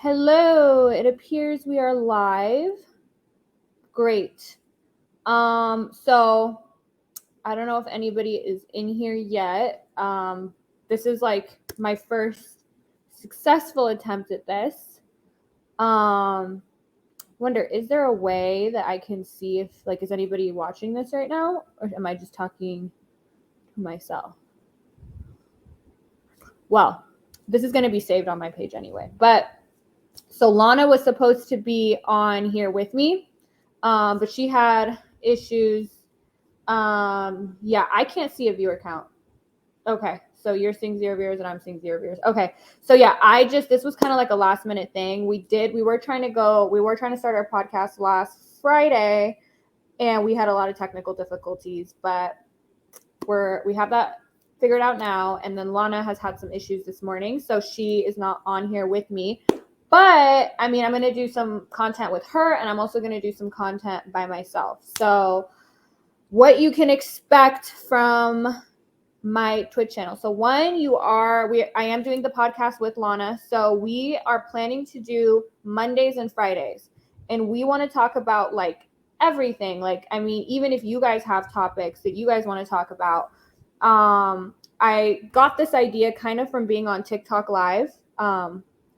Hello, it appears we are live. Great. So I don't know if anybody is in here yet. This is like my first successful attempt at this. Wonder, is there a way that I can see if is anybody watching this right now, or am I just talking to myself? Well, this is going to be saved on my page anyway. But so Lana was supposed to be on here with me. But she had issues. Yeah, I can't see a viewer count. Okay, so you're seeing 0 viewers and I'm seeing 0 viewers. Okay, so yeah, this was kind of like a last minute thing. We were trying to start our podcast last Friday, and we had a lot of technical difficulties, but we have that figured out now. And then Lana has had some issues this morning, so she is not on here with me. But I mean, I'm going to do some content with her, and I'm also going to do some content by myself. So what you can expect from my Twitch channel. So one, I am doing the podcast with Lana. So we are planning to do Mondays and Fridays. And we want to talk about like everything. Like, I mean, even if you guys have topics that you guys want to talk about. I got this idea kind of from being on TikTok Live.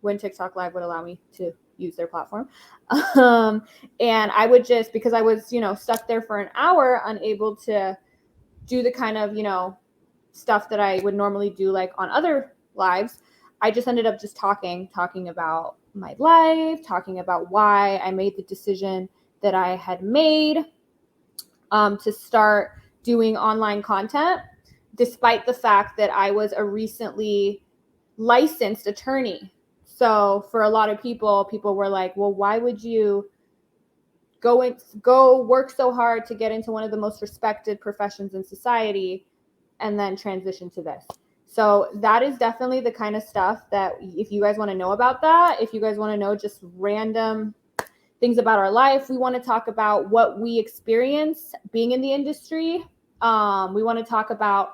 When TikTok Live would allow me to use their platform. And I would just, because I was, stuck there for an hour, unable to do the kind of, stuff that I would normally do like on other lives, I just ended up just talking about my life, talking about why I made the decision that I had made to start doing online content, despite the fact that I was a recently licensed attorney. So for a lot of people were like, well, why would you go work so hard to get into one of the most respected professions in society and then transition to this? So that is definitely the kind of stuff that if you guys want to know about that, if you guys want to know just random things about our life, we want to talk about what we experience being in the industry. We want to talk about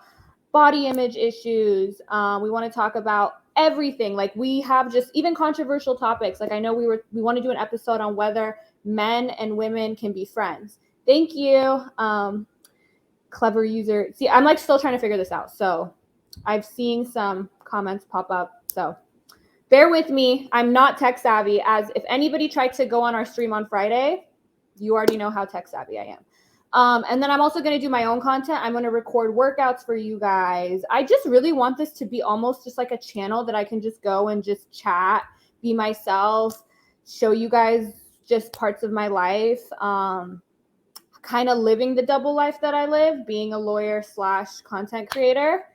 body image issues. We want to talk about everything. Like we have just even controversial topics. Like I know we want to do an episode on whether men and women can be friends. Thank you. Clever user. See, I'm like still trying to figure this out. So I've seen some comments pop up. So bear with me. I'm not tech savvy. As if anybody tried to go on our stream on Friday, you already know how tech savvy I am. And then I'm also going to do my own content. I'm going to record workouts for you guys. I just really want this to be almost just like a channel that I can just go and just chat, be myself, show you guys just parts of my life, kind of living the double life that I live. Being a lawyer / content creator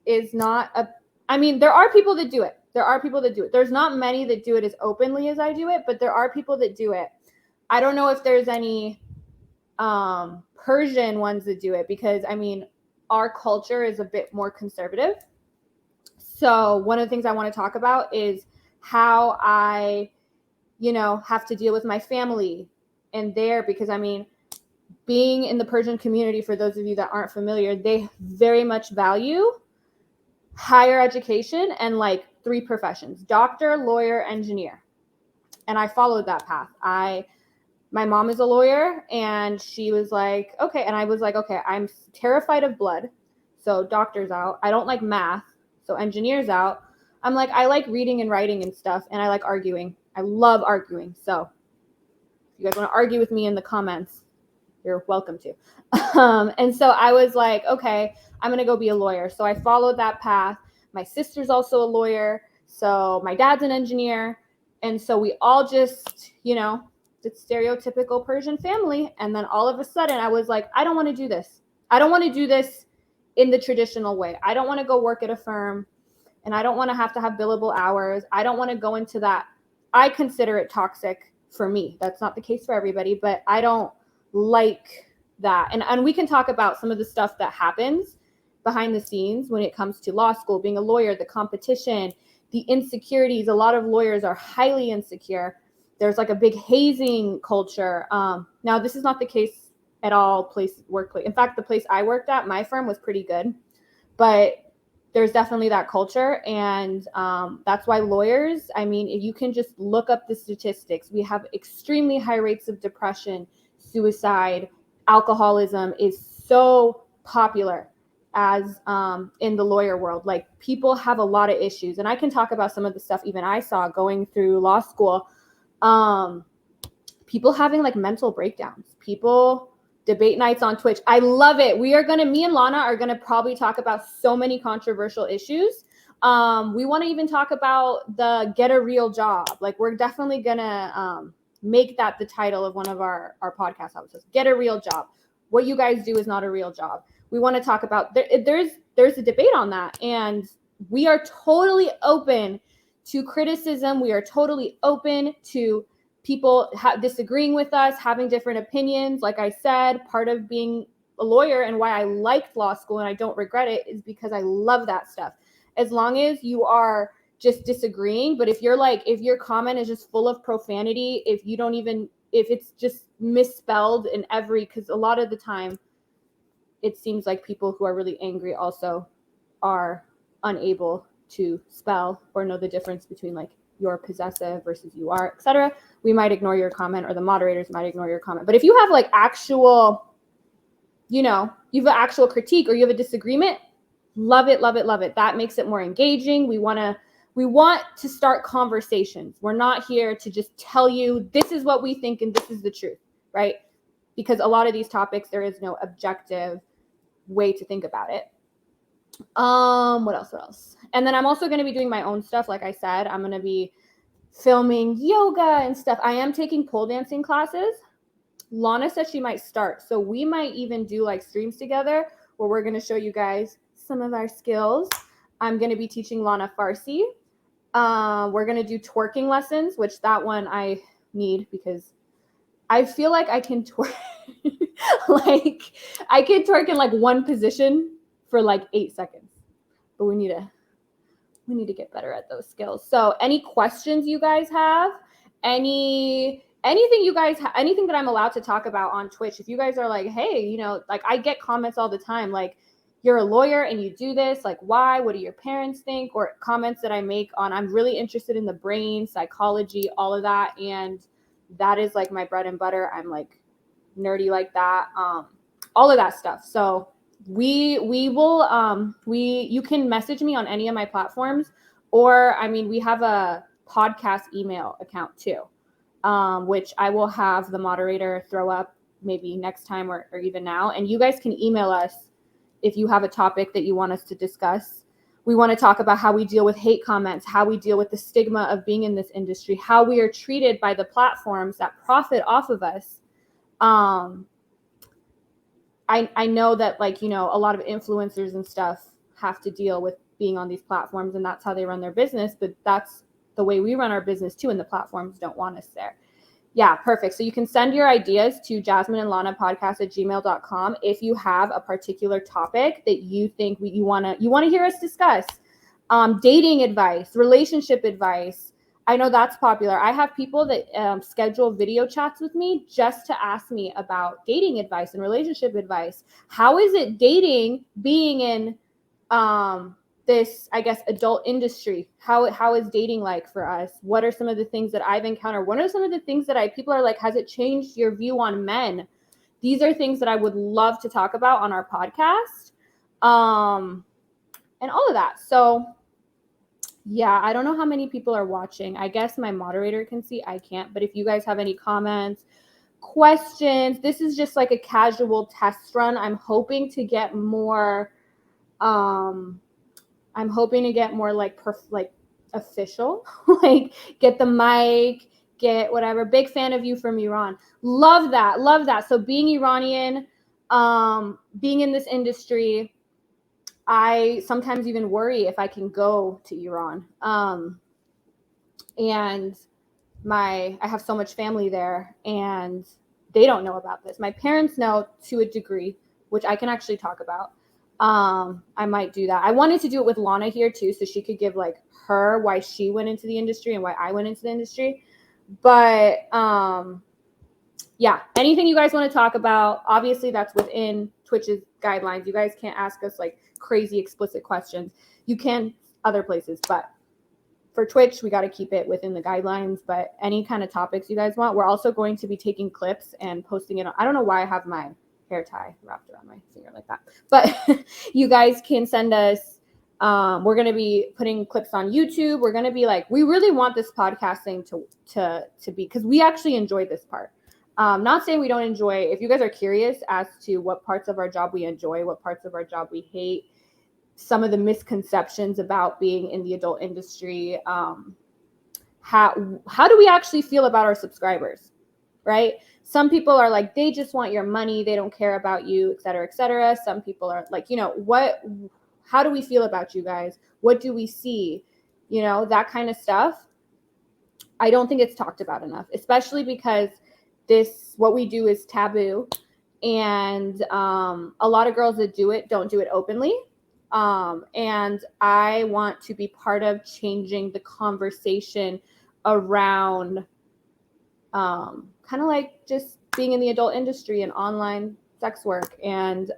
is not I mean, there are people that do it. There's not many that do it as openly as I do it, but there are people that do it. I don't know if there's any Persian ones that do it, because I mean, our culture is a bit more conservative. So one of the things I want to talk about is how I, have to deal with my family and because I mean, being in the Persian community, for those of you that aren't familiar, they very much value higher education and like 3 professions: doctor, lawyer, engineer. And I followed that path. My mom is a lawyer, and she was like, okay. And I was like, okay, I'm terrified of blood. So doctor's out. I don't like math. So engineer's out. I'm like, I like reading and writing and stuff. And I like arguing. I love arguing. So if you guys want to argue with me in the comments, you're welcome to. And so I was like, okay, I'm going to go be a lawyer. So I followed that path. My sister's also a lawyer. So my dad's an engineer. And so we all just, the stereotypical Persian family. And then all of a sudden I was like, I don't want to do this. I don't want to do this in the traditional way. I don't want to go work at a firm, and I don't want to have billable hours. I don't want to go into that. I consider it toxic for me. That's not the case for everybody, but I don't like that. And we can talk about some of the stuff that happens behind the scenes when it comes to law school, being a lawyer, the competition, the insecurities. A lot of lawyers are highly insecure. There's like a big hazing culture. Now, this is not the case at all workplace. In fact, the place I worked at, my firm, was pretty good. But there's definitely that culture. And that's why lawyers, I mean, if you can just look up the statistics, we have extremely high rates of depression, suicide, alcoholism is so popular as in the lawyer world. Like, people have a lot of issues. And I can talk about some of the stuff even I saw going through law school. People having like mental breakdowns, people debate nights on Twitch. I love it. Me and Lana are going to probably talk about so many controversial issues. We want to even talk about the get a real job. Like, we're definitely going to make that the title of one of our podcast episodes. Get a real job. What you guys do is not a real job. We want to talk about, there's a debate on that. And we are totally open to criticism. We are totally open to people disagreeing with us, having different opinions. Like I said, part of being a lawyer and why I liked law school and I don't regret it is because I love that stuff. As long as you are just disagreeing, but if your comment is just full of profanity, if it's just misspelled in because a lot of the time it seems like people who are really angry also are unable to spell or know the difference between like you're possessive versus you are, etc. We might ignore your comment, or the moderators might ignore your comment. But if you have like actual, you have an actual critique or you have a disagreement, love it, love it, love it. That makes it more engaging. We want to start conversations. We're not here to just tell you this is what we think and this is the truth, right? Because a lot of these topics, there is no objective way to think about it. What else? And then I'm also going to be doing my own stuff. Like I said, I'm going to be filming yoga and stuff. I am taking pole dancing classes. Lana said she might start. So we might even do like streams together where we're going to show you guys some of our skills. I'm going to be teaching Lana Farsi. We're going to do twerking lessons, which that one I need because I feel like I can twerk. Like, I can twerk in like one position for like 8 seconds, but we need to get better at those skills. So any questions you guys have, anything that I'm allowed to talk about on Twitch, if you guys are like, hey, like I get comments all the time, like, you're a lawyer and you do this, like, why? What do your parents think? Or comments that I make on, I'm really interested in the brain, psychology, all of that. And that is like my bread and butter. I'm like nerdy like that. All of that stuff. So you can message me on any of my platforms, or we have a podcast email account too, which I will have the moderator throw up maybe next time or even now. And you guys can email us if you have a topic that you want us to discuss. We want to talk about how we deal with hate comments, how we deal with the stigma of being in this industry, how we are treated by the platforms that profit off of us. I know that a lot of influencers and stuff have to deal with being on these platforms, and that's how they run their business, but that's the way we run our business too, and the platforms don't want us there. Yeah, perfect. So you can send your ideas to jasminandlanapodcast@gmail.com if you have a particular topic that you think you want to hear us discuss. Dating advice, relationship advice. I know that's popular. I have people that schedule video chats with me just to ask me about dating advice and relationship advice. How is it dating, being in this, I guess, adult industry? How is dating like for us? What are some of the things that I've encountered? What are some of the things that people are like, has it changed your view on men? These are things that I would love to talk about on our podcast. And all of that. So yeah, I don't know how many people are watching. I guess my moderator can see. I can't. But if you guys have any comments, questions, this is just like a casual test run. I'm hoping to get more like official, like get the mic, get whatever. Big fan of you from Iran. Love that. Love that. So being Iranian, being in this industry, I sometimes even worry if I can go to Iran. And I have so much family there and they don't know about this. My parents know to a degree, which I can actually talk about. I might do that. I wanted to do it with Lana here too, so she could give like her why she went into the industry and why I went into the industry. But yeah, anything you guys want to talk about, obviously that's within Twitch's guidelines. You guys can't ask us like crazy explicit questions. You can other places, but for Twitch, we got to keep it within the guidelines. But any kind of topics you guys want, we're also going to be taking clips and posting it on. I don't know why I have my hair tie wrapped around my finger like that, but you guys can send us. We're going to be putting clips on YouTube. We're going to be like, we really want this podcasting to be, because we actually enjoy this part. Not saying we don't enjoy. If you guys are curious as to what parts of our job we enjoy, what parts of our job we hate, some of the misconceptions about being in the adult industry, how do we actually feel about our subscribers, right? Some people are like, they just want your money, they don't care about you, et cetera, et cetera. Some people are like, how do we feel about you guys? What do we see? That kind of stuff. I don't think it's talked about enough, especially because what we do is taboo, and a lot of girls that do it don't do it openly. And I want to be part of changing the conversation around kind of like just being in the adult industry and online sex work, and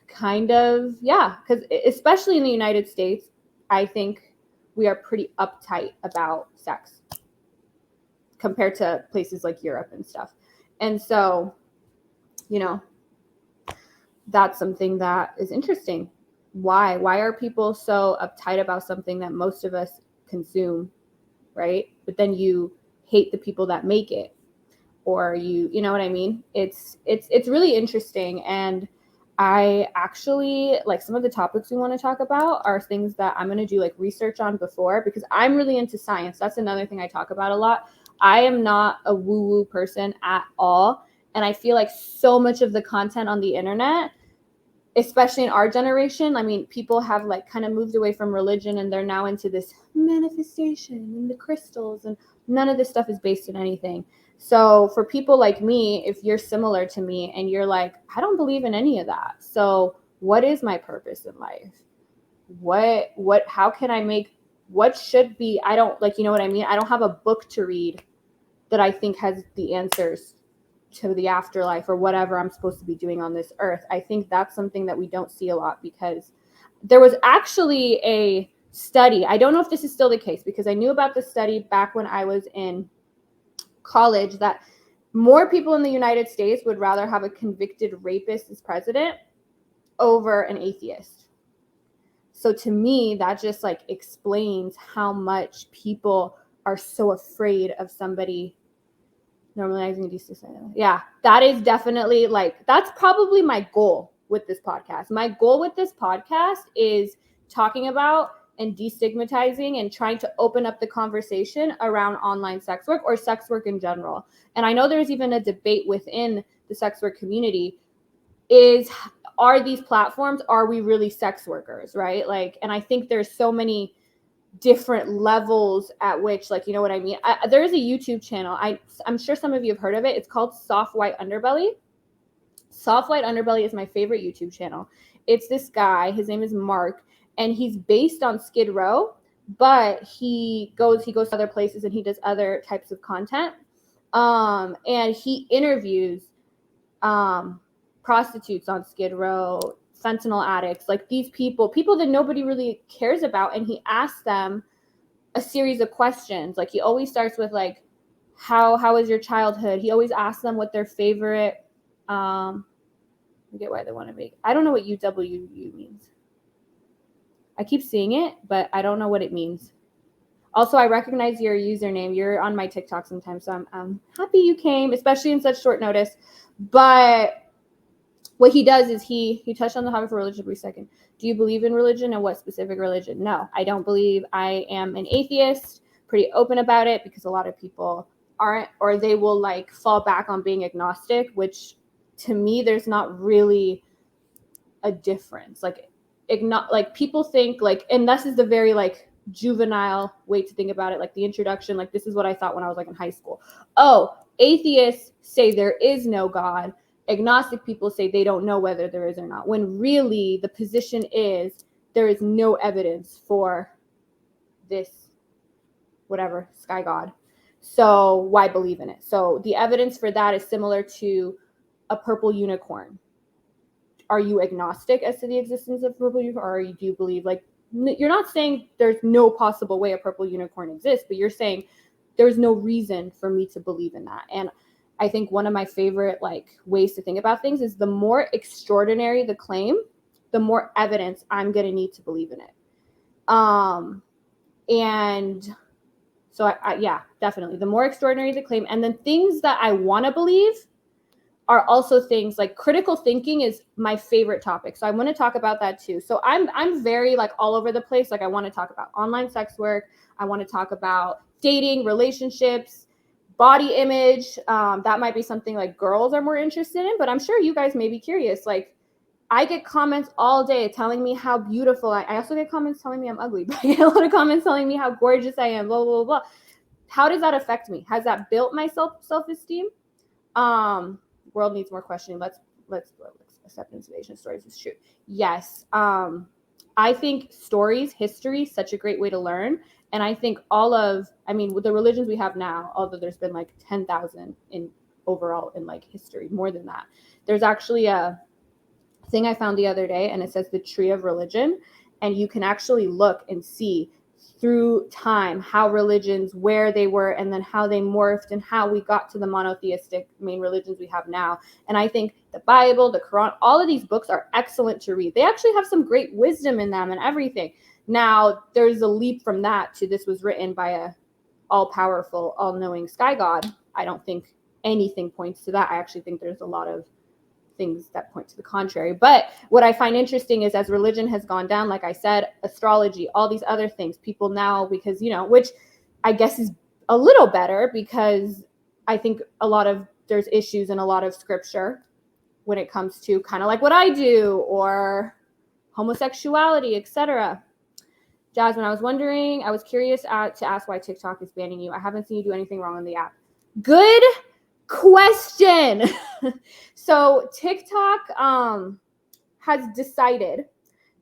because especially in the United States, I think we are pretty uptight about sex compared to places like Europe and stuff. And so, that's something that is interesting. Why are people so uptight about something that most of us consume, right? But then you hate the people that make it, or you know what I mean? It's really interesting. And I actually, like, some of the topics we want to talk about are things that I'm going to do like research on before, because I'm really into science. That's another thing I talk about a lot. I am not a woo-woo person at all. And I feel like so much of the content on the internet, especially in our generation, I mean, people have like kind of moved away from religion, and they're now into this manifestation and the crystals, and none of this stuff is based in anything. So for people like me, if you're similar to me and you're like, I don't believe in any of that, so what is my purpose in life? How can I make, what should be, I don't, like, you know what I mean? I don't have a book to read that I think has the answers to the afterlife or whatever I'm supposed to be doing on this earth. I think that's something that we don't see a lot, because there was actually a study. I don't know if this is still the case, because I knew about this study back when I was in college, that more people in the United States would rather have a convicted rapist as president over an atheist. So to me, that just like explains how much people are so afraid of somebody normalizing desocialization. Yeah, that is definitely like, that's probably my goal with this podcast. My goal with this podcast is talking about and destigmatizing and trying to open up the conversation around online sex work or sex work in general. And I know there's even a debate within the sex work community are these platforms, are we really sex workers, right? Like, and I think there's so many different levels at which, like, you know what I mean? There is a YouTube channel. I'm sure some of you have heard of it. It's called Soft White Underbelly. Soft White Underbelly is my favorite YouTube channel. It's this guy, his name is Mark, and he's based on Skid Row, but he goes to other places and he does other types of content. And he interviews prostitutes on Skid Row, fentanyl addicts, like these people that nobody really cares about, and he asks them a series of questions. Like, he always starts with like, how was your childhood? He always asks them what their favorite I get why they want to make, I don't know what UWU means. I keep seeing it, but I don't know what it means. Also, I recognize your username. You're on my TikTok sometimes, so I'm happy you came, especially in such short notice. But what he does is he touched on the topic of religion for a second. Do you believe in religion, and what specific religion? No, I don't believe. I am an atheist, pretty open about it, because a lot of people aren't, or they will like fall back on being agnostic, which to me, there's not really a difference. Like, people think like, and this is the very like juvenile way to think about it, like the introduction, like this is what I thought when I was like in high school. Oh, atheists say there is no God. Agnostic people say they don't know whether there is or not, when really the position is there is no evidence for this whatever sky god, so why believe in it? So the evidence for that is similar to a purple unicorn. are you agnostic as to the existence of purple unicorn, or do you believe, like, you're not saying there's no possible way a purple unicorn exists, but you're saying there's no reason for me to believe in that. And I think one of my favorite like ways to think about things is the more extraordinary the claim, the more evidence I'm going to need to believe in it. And so yeah, definitely the more extraordinary the claim. And then things that I want to believe are also things like critical thinking is my favorite topic. So I want to talk about that too. So I'm very like all over the place. Like I want to talk about online sex work. I want to talk about dating, relationships, body image. That might be something like girls are more interested in, but I'm sure you guys may be curious. Like I get comments all day telling me how beautiful I also get comments telling me I'm ugly, but I get a lot of comments telling me how gorgeous I am, blah, blah, blah, blah. How does that affect me? Has that built my self-esteem? World needs more questioning. Let's acceptance, evasion, stories is true. Yes. I think stories, history, such a great way to learn. And I think with the religions we have now, although there's been like 10,000 in overall in like history, more than that. There's actually a thing I found the other day, and it says the tree of religion. And you can actually look and see through time how religions, where they were, and then how they morphed and how we got to the monotheistic main religions we have now. And I think the Bible, the Quran, all of these books are excellent to read. They actually have some great wisdom in them and everything. Now, there's a leap from that to this was written by a all-powerful, all-knowing sky god. I don't think anything points to that. I actually think there's a lot of things that point to the contrary. But what I find interesting is as religion has gone down, like I said, astrology, all these other things, people now, because, which I guess is a little better because I think there's issues in a lot of scripture when it comes to kind of like what I do or homosexuality, etc. Jazmen, I was curious to ask why TikTok is banning you. I haven't seen you do anything wrong on the app. Good question. So TikTok has decided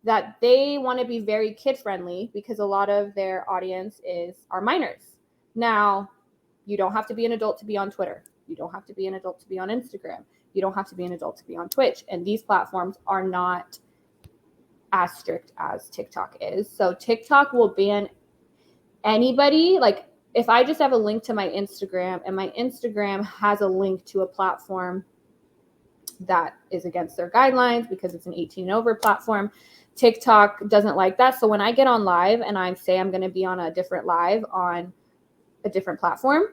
that they want to be very kid friendly because a lot of their audience are minors. Now, you don't have to be an adult to be on Twitter. You don't have to be an adult to be on Instagram. You don't have to be an adult to be on Twitch. And these platforms are not as strict as TikTok is. So TikTok will ban anybody, like if I just have a link to my Instagram and my Instagram has a link to a platform that is against their guidelines because it's an 18 and over platform, TikTok doesn't like that. So when I get on live and I say I'm going to be on a different live on a different platform,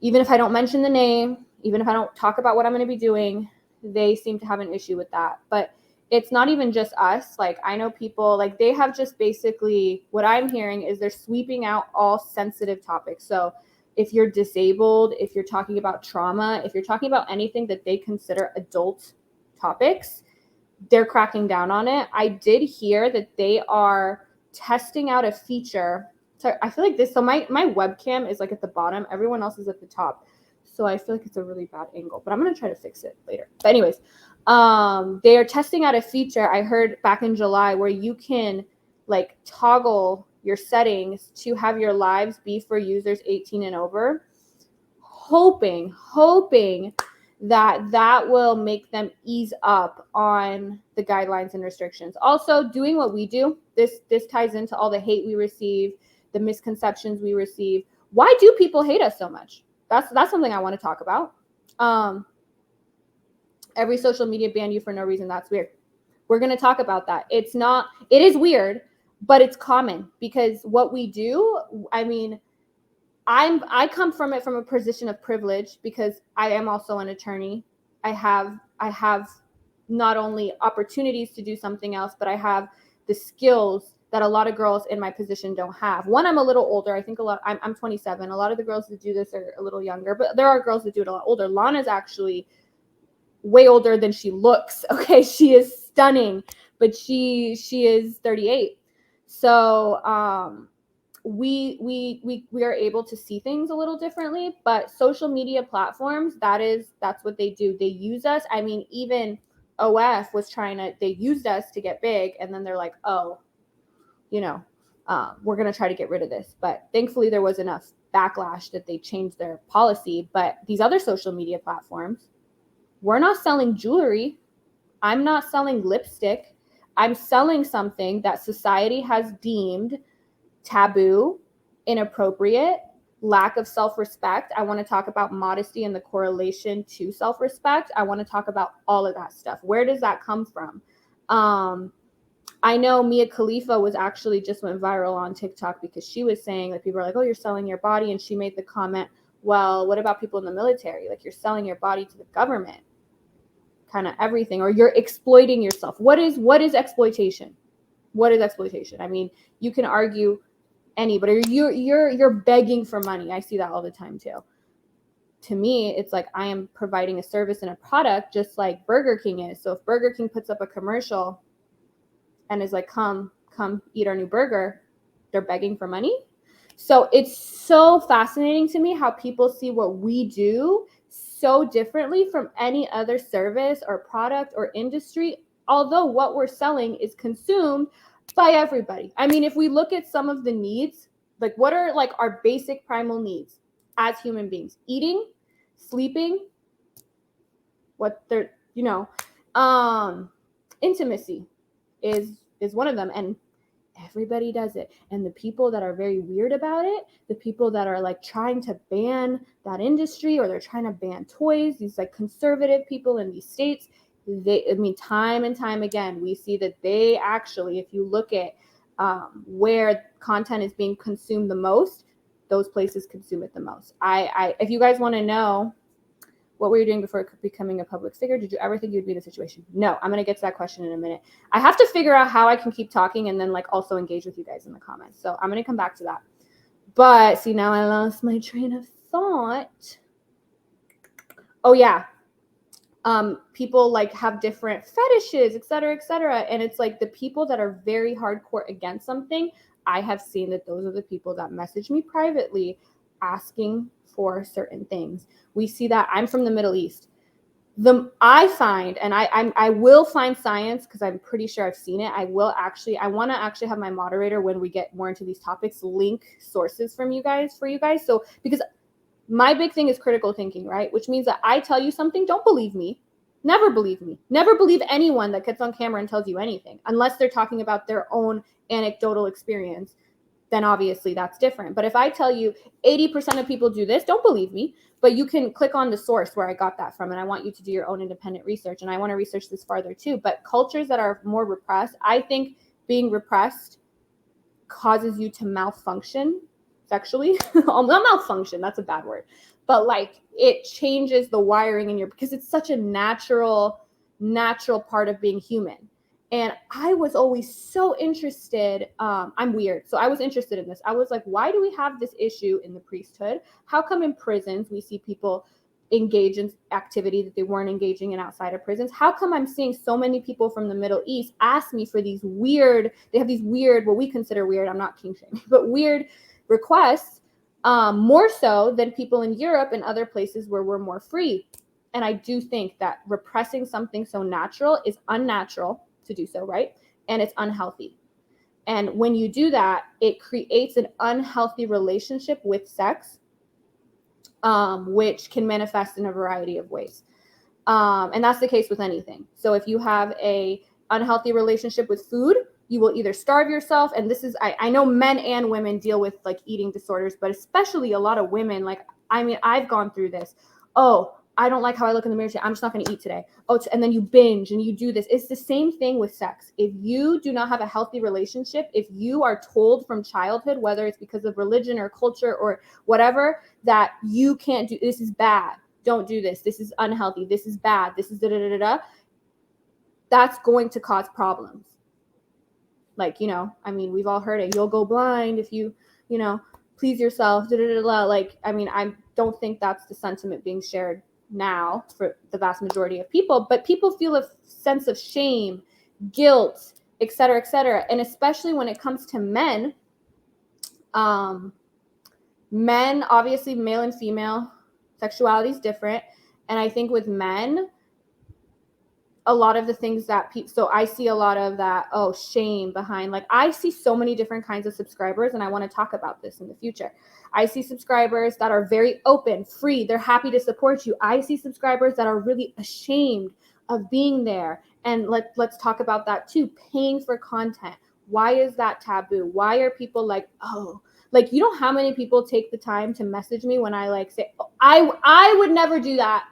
even if I don't mention the name, even if I don't talk about what I'm going to be doing, they seem to have an issue with that. But it's not even just us. Like I know people, like they have just basically, what I'm hearing is they're sweeping out all sensitive topics. So if you're disabled, if you're talking about trauma, if you're talking about anything that they consider adult topics, they're cracking down on it. I did hear that they are testing out a feature. So I feel like this, so my webcam is like at the bottom. Everyone else is at the top. So I feel like it's a really bad angle, but I'm going to try to fix it later. But anyways, they are testing out a feature I heard back in July where you can like toggle your settings to have your lives be for users 18 and over, hoping that will make them ease up on the guidelines and restrictions. Also doing what we do, this ties into all the hate we receive, the misconceptions we receive. Why do people hate us so much? That's something I want to talk about. Every social media banned you for no reason. That's weird. We're going to talk about that. It is weird, but it's common because what we do, I mean, I come from it from a position of privilege because I am also an attorney. I have not only opportunities to do something else, but I have the skills that a lot of girls in my position don't have. One, I'm a little older. I think I'm 27. A lot of the girls that do this are a little younger, but there are girls that do it a lot older. Lana's actually way older than she looks. Okay, she is stunning, but she is 38. So we are able to see things a little differently. But social media platforms, that's what they do. They use us. I mean, even OF was they used us to get big, and then they're like, oh, we're going to try to get rid of this. But thankfully there was enough backlash that they changed their policy. But these other social media platforms, we're not selling jewelry. I'm not selling lipstick. I'm selling something that society has deemed taboo, inappropriate, lack of self-respect. I want to talk about modesty and the correlation to self-respect. I want to talk about all of that stuff. Where does that come from? I know Mia Khalifa was actually just went viral on TikTok because she was saying that people are like, oh, you're selling your body. And she made the comment, well, what about people in the military? Like, you're selling your body to the government, kind of everything, or you're exploiting yourself. What is exploitation? What is exploitation? I mean, you can argue anybody. You're begging for money. I see that all the time too. To me, it's like I am providing a service and a product just like Burger King is. So if Burger King puts up a commercial and is like, come eat our new burger, they're begging for money. So it's so fascinating to me how people see what we do so differently from any other service or product or industry, although what we're selling is consumed by everybody. I mean, if we look at some of the needs, like what are like our basic primal needs as human beings? Eating, sleeping, what they're, intimacy is one of them, and everybody does it. And the people that are very weird about it, the people that are like trying to ban that industry, or they're trying to ban toys, these like conservative people in these states, time and time again, we see that they actually, if you look at where content is being consumed the most, those places consume it the most. If you guys want to know, what were you doing before becoming a public figure? Did you ever think you'd be in a situation? No, I'm going to get to that question in a minute. I have to figure out how I can keep talking and then like also engage with you guys in the comments. So I'm going to come back to that. But see, now I lost my train of thought. Oh yeah. People like have different fetishes, et cetera, et cetera. And it's like the people that are very hardcore against something, I have seen that those are the people that message me privately asking for certain things. We see that. I'm from the Middle East. I find, and I will find science because I'm pretty sure I've seen it. I want to actually have my moderator, when we get more into these topics, link sources for you guys. So, because my big thing is critical thinking, right? Which means that I tell you something, don't believe me. Never believe me. Never believe anyone that gets on camera and tells you anything, unless they're talking about their own anecdotal experience. Then obviously that's different. But if I tell you 80% of people do this, don't believe me. But you can click on the source where I got that from, and I want you to do your own independent research. And I want to research this farther too. But cultures that are more repressed, I think being repressed causes you to malfunction sexually. Not malfunction, that's a bad word. But like it changes the wiring in because it's such a natural part of being human. And I was always so interested. I'm weird. So I was interested in this. I was like, why do we have this issue in the priesthood? How come in prisons we see people engage in activity that they weren't engaging in outside of prisons? How come I'm seeing so many people from the Middle East ask me for these weird, they have these weird, what we consider weird, I'm not king shaming, but weird requests, more so than people in Europe and other places where we're more free. And I do think that repressing something so natural is unnatural to do so, right? And it's unhealthy. And when you do that, it creates an unhealthy relationship with sex, which can manifest in a variety of ways. And that's the case with anything. So if you have a unhealthy relationship with food, you will either starve yourself. And this is, I know men and women deal with like eating disorders, but especially a lot of women, like, I mean, I've gone through this. Oh, I don't like how I look in the mirror today. I'm just not going to eat today. Oh, and then you binge and you do this. It's the same thing with sex. If you do not have a healthy relationship, if you are told from childhood, whether it's because of religion or culture or whatever, that you can't do, this is bad. Don't do this. This is unhealthy. This is bad. This is da-da-da-da-da. That's going to cause problems. Like, I mean, we've all heard it. You'll go blind if you, please yourself. Da-da-da-da. Like, I mean, I don't think that's the sentiment being shared now for the vast majority of people, but people feel a sense of shame, guilt, et cetera, et cetera. And especially when it comes to men, men, obviously male and female sexuality is different. And I think with men, a lot of the things that people, so I see a lot of that, shame behind, like, I see so many different kinds of subscribers, and I want to talk about this in the future. I see subscribers that are very open, free, they're happy to support you. I see subscribers that are really ashamed of being there. And let's talk about that too. Paying for content. Why is that taboo? Why are people like, oh, like, you know how many people take the time to message me when I like say, oh, I would never do that.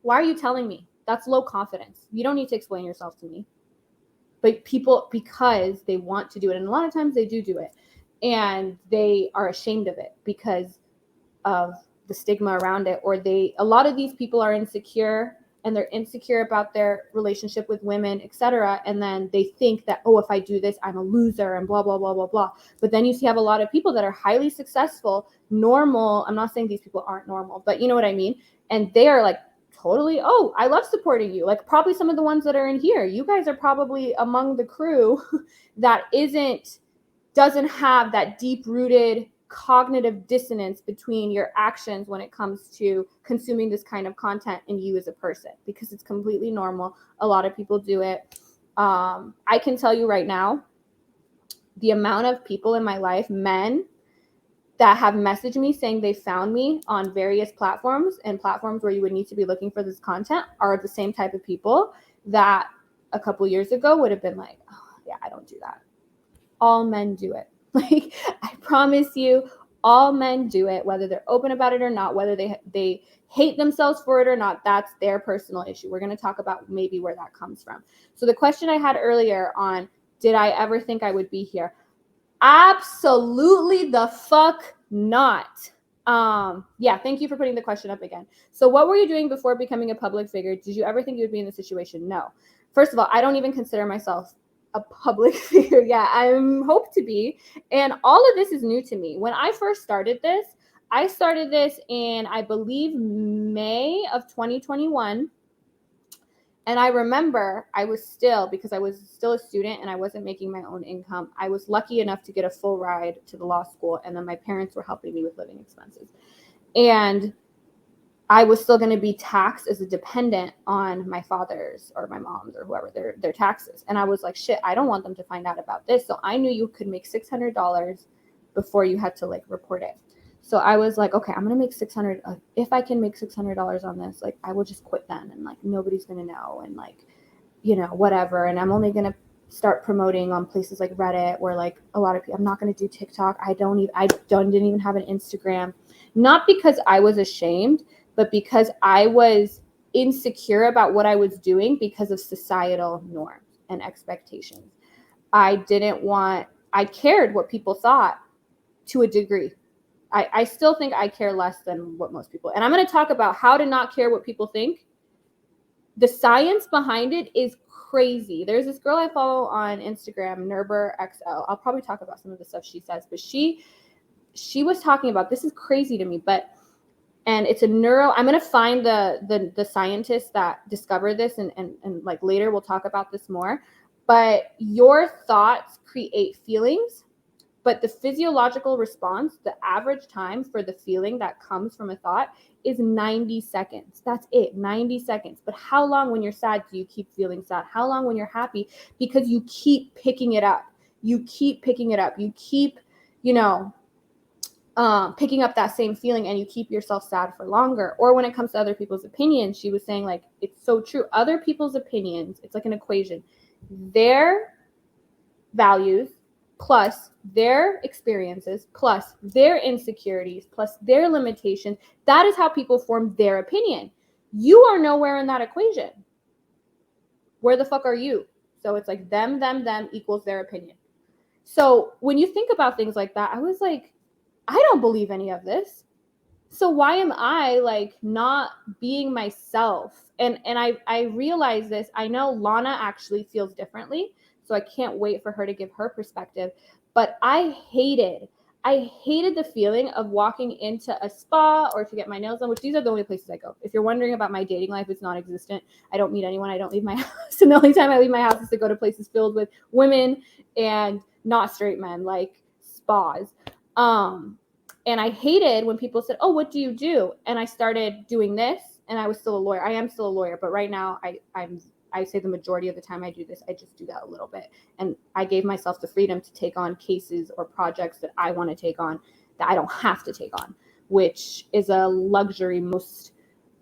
Why are you telling me? That's low confidence. You don't need to explain yourself to me. But people, because they want to do it, and a lot of times they do it, and they are ashamed of it because of the stigma around it, or a lot of these people are insecure, and they're insecure about their relationship with women, etc. And then they think that, oh, if I do this, I'm a loser and blah, blah, blah, blah, blah. But then you have a lot of people that are highly successful, normal. I'm not saying these people aren't normal, but you know what I mean? And they are like, totally, oh, I love supporting you. Like probably some of the ones that are in here, you guys are probably among the crew that doesn't have that deep-rooted cognitive dissonance between your actions when it comes to consuming this kind of content and you as a person, because it's completely normal. A lot of people do it. I can tell you right now, the amount of people in my life, men, that have messaged me saying they found me on various platforms, and platforms where you would need to be looking for this content, are the same type of people that a couple years ago would have been like, oh, yeah, I don't do that. All men do it. Like, I promise you, all men do it, whether they're open about it or not, whether they hate themselves for it or not. That's their personal issue. We're going to talk about maybe where that comes from. So the question I had earlier on, did I ever think I would be here? Absolutely the fuck not. Yeah, thank you for putting the question up again. So what were you doing before becoming a public figure? Did you ever think you would be in this situation? No. First of all, I don't even consider myself a public figure. Yeah, I hope to be. And all of this is new to me. When I first started this, I started this in, I believe, May of 2021. And I remember because I was still a student and I wasn't making my own income, I was lucky enough to get a full ride to the law school. And then my parents were helping me with living expenses. And I was still going to be taxed as a dependent on my father's or my mom's or whoever their taxes. And I was like, shit, I don't want them to find out about this. So I knew you could make $600 before you had to like report it. So I was like, okay, I'm going to make $600. If I can make $600 on this, like, I will just quit then. And like, nobody's going to know. And like, you know, whatever. And I'm only going to start promoting on places like Reddit, where like a lot of people, I'm not going to do TikTok. I didn't even have an Instagram, not because I was ashamed, but because I was insecure about what I was doing because of societal norms and expectations. I cared what people thought to a degree. I still think I care less than what most people. And I'm going to talk about how to not care what people think. The science behind it is crazy. There's this girl I follow on Instagram, NerberXL. I'll probably talk about some of the stuff she says, but she was talking about, this is crazy to me, and it's I'm going to find the scientists that discovered this, and like later we'll talk about this more. But your thoughts create feelings. But the physiological response, the average time for the feeling that comes from a thought is 90 seconds. That's it, 90 seconds. But how long when you're sad do you keep feeling sad? How long when you're happy? Because you keep picking it up. You keep picking it up. You keep, picking up that same feeling, and you keep yourself sad for longer. Or when it comes to other people's opinions, she was saying, like, it's so true. Other people's opinions, it's like an equation. Their values plus their experiences, plus their insecurities, plus their limitations. That is how people form their opinion. You are nowhere in that equation. Where the fuck are you? So it's like them equals their opinion. So when you think about things like that, I was like, I don't believe any of this. So why am I like not being myself? And I realize this. I know Lana actually feels differently. So I can't wait for her to give her perspective. But I hated the feeling of walking into a spa or to get my nails done, which these are the only places I go. If you're wondering about my dating life, it's non-existent. I don't meet anyone. I don't leave my house. And the only time I leave my house is to go to places filled with women and not straight men, like spas. And I hated when people said, oh, what do you do? And I started doing this, and I was still a lawyer. I am still a lawyer, but right now I say the majority of the time I do this, I just do that a little bit. And I gave myself the freedom to take on cases or projects that I want to take on that I don't have to take on, which is a luxury most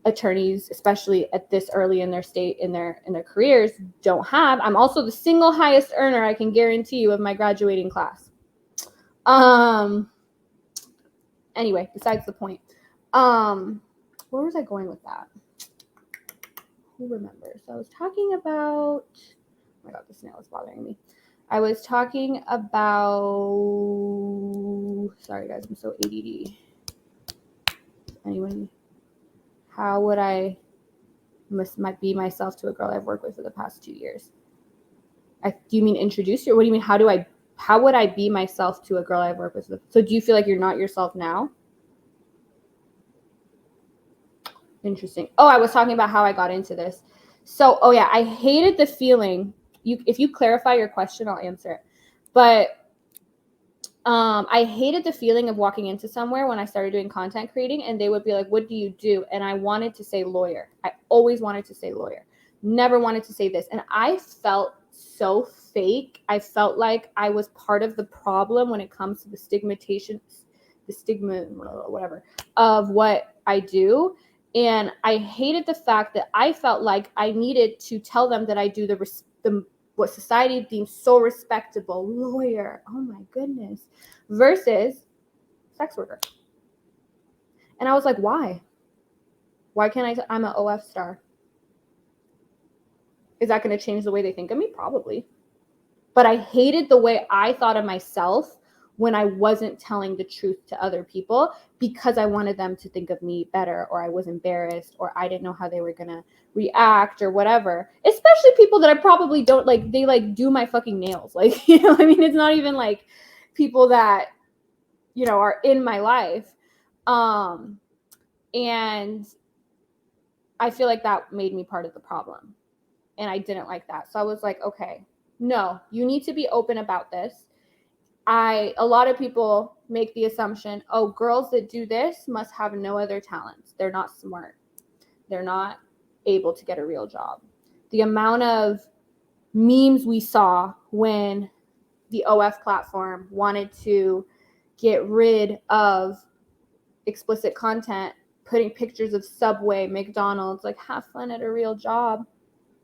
attorneys, especially at this early in their state, in their careers, don't have. I'm also the single highest earner, I can guarantee you, of my graduating class. Anyway, besides the point. Where was I going with that? Who remembers? So I was talking about, oh my God, the snail is bothering me. I was talking about, sorry guys, I'm so ADD. Anyone, how would I might be myself to a girl I've worked with for the past 2 years? Do you mean introduce you? Or what do you mean? How would I be myself to a girl I've worked with? So do you feel like you're not yourself now? Interesting. Oh, I was talking about how I got into this. So, oh yeah, I hated the feeling. If you clarify your question, I'll answer it. But I hated the feeling of walking into somewhere when I started doing content creating, and they would be like, "What do you do?" And I wanted to say lawyer. I always wanted to say lawyer. Never wanted to say this. And I felt so fake. I felt like I was part of the problem when it comes to the stigma, whatever, of what I do. And I hated the fact that I felt like I needed to tell them that I do the what society deems so respectable, lawyer, oh my goodness, versus sex worker. And I was like, why? Why can't I'm an OF star? Is that going to change the way they think of me? Probably. But I hated the way I thought of myself when I wasn't telling the truth to other people, because I wanted them to think of me better, or I was embarrassed, or I didn't know how they were going to react or whatever. Especially people that I probably don't like, they like do my fucking nails. Like, you know, I mean, it's not even like people that, you know, are in my life. And I feel like that made me part of the problem. And I didn't like that. So I was like, okay, no, you need to be open about this. A lot of people make the assumption, oh, girls that do this must have no other talents. They're not smart. They're not able to get a real job. The amount of memes we saw when the OF platform wanted to get rid of explicit content, putting pictures of Subway, McDonald's, like, have fun at a real job.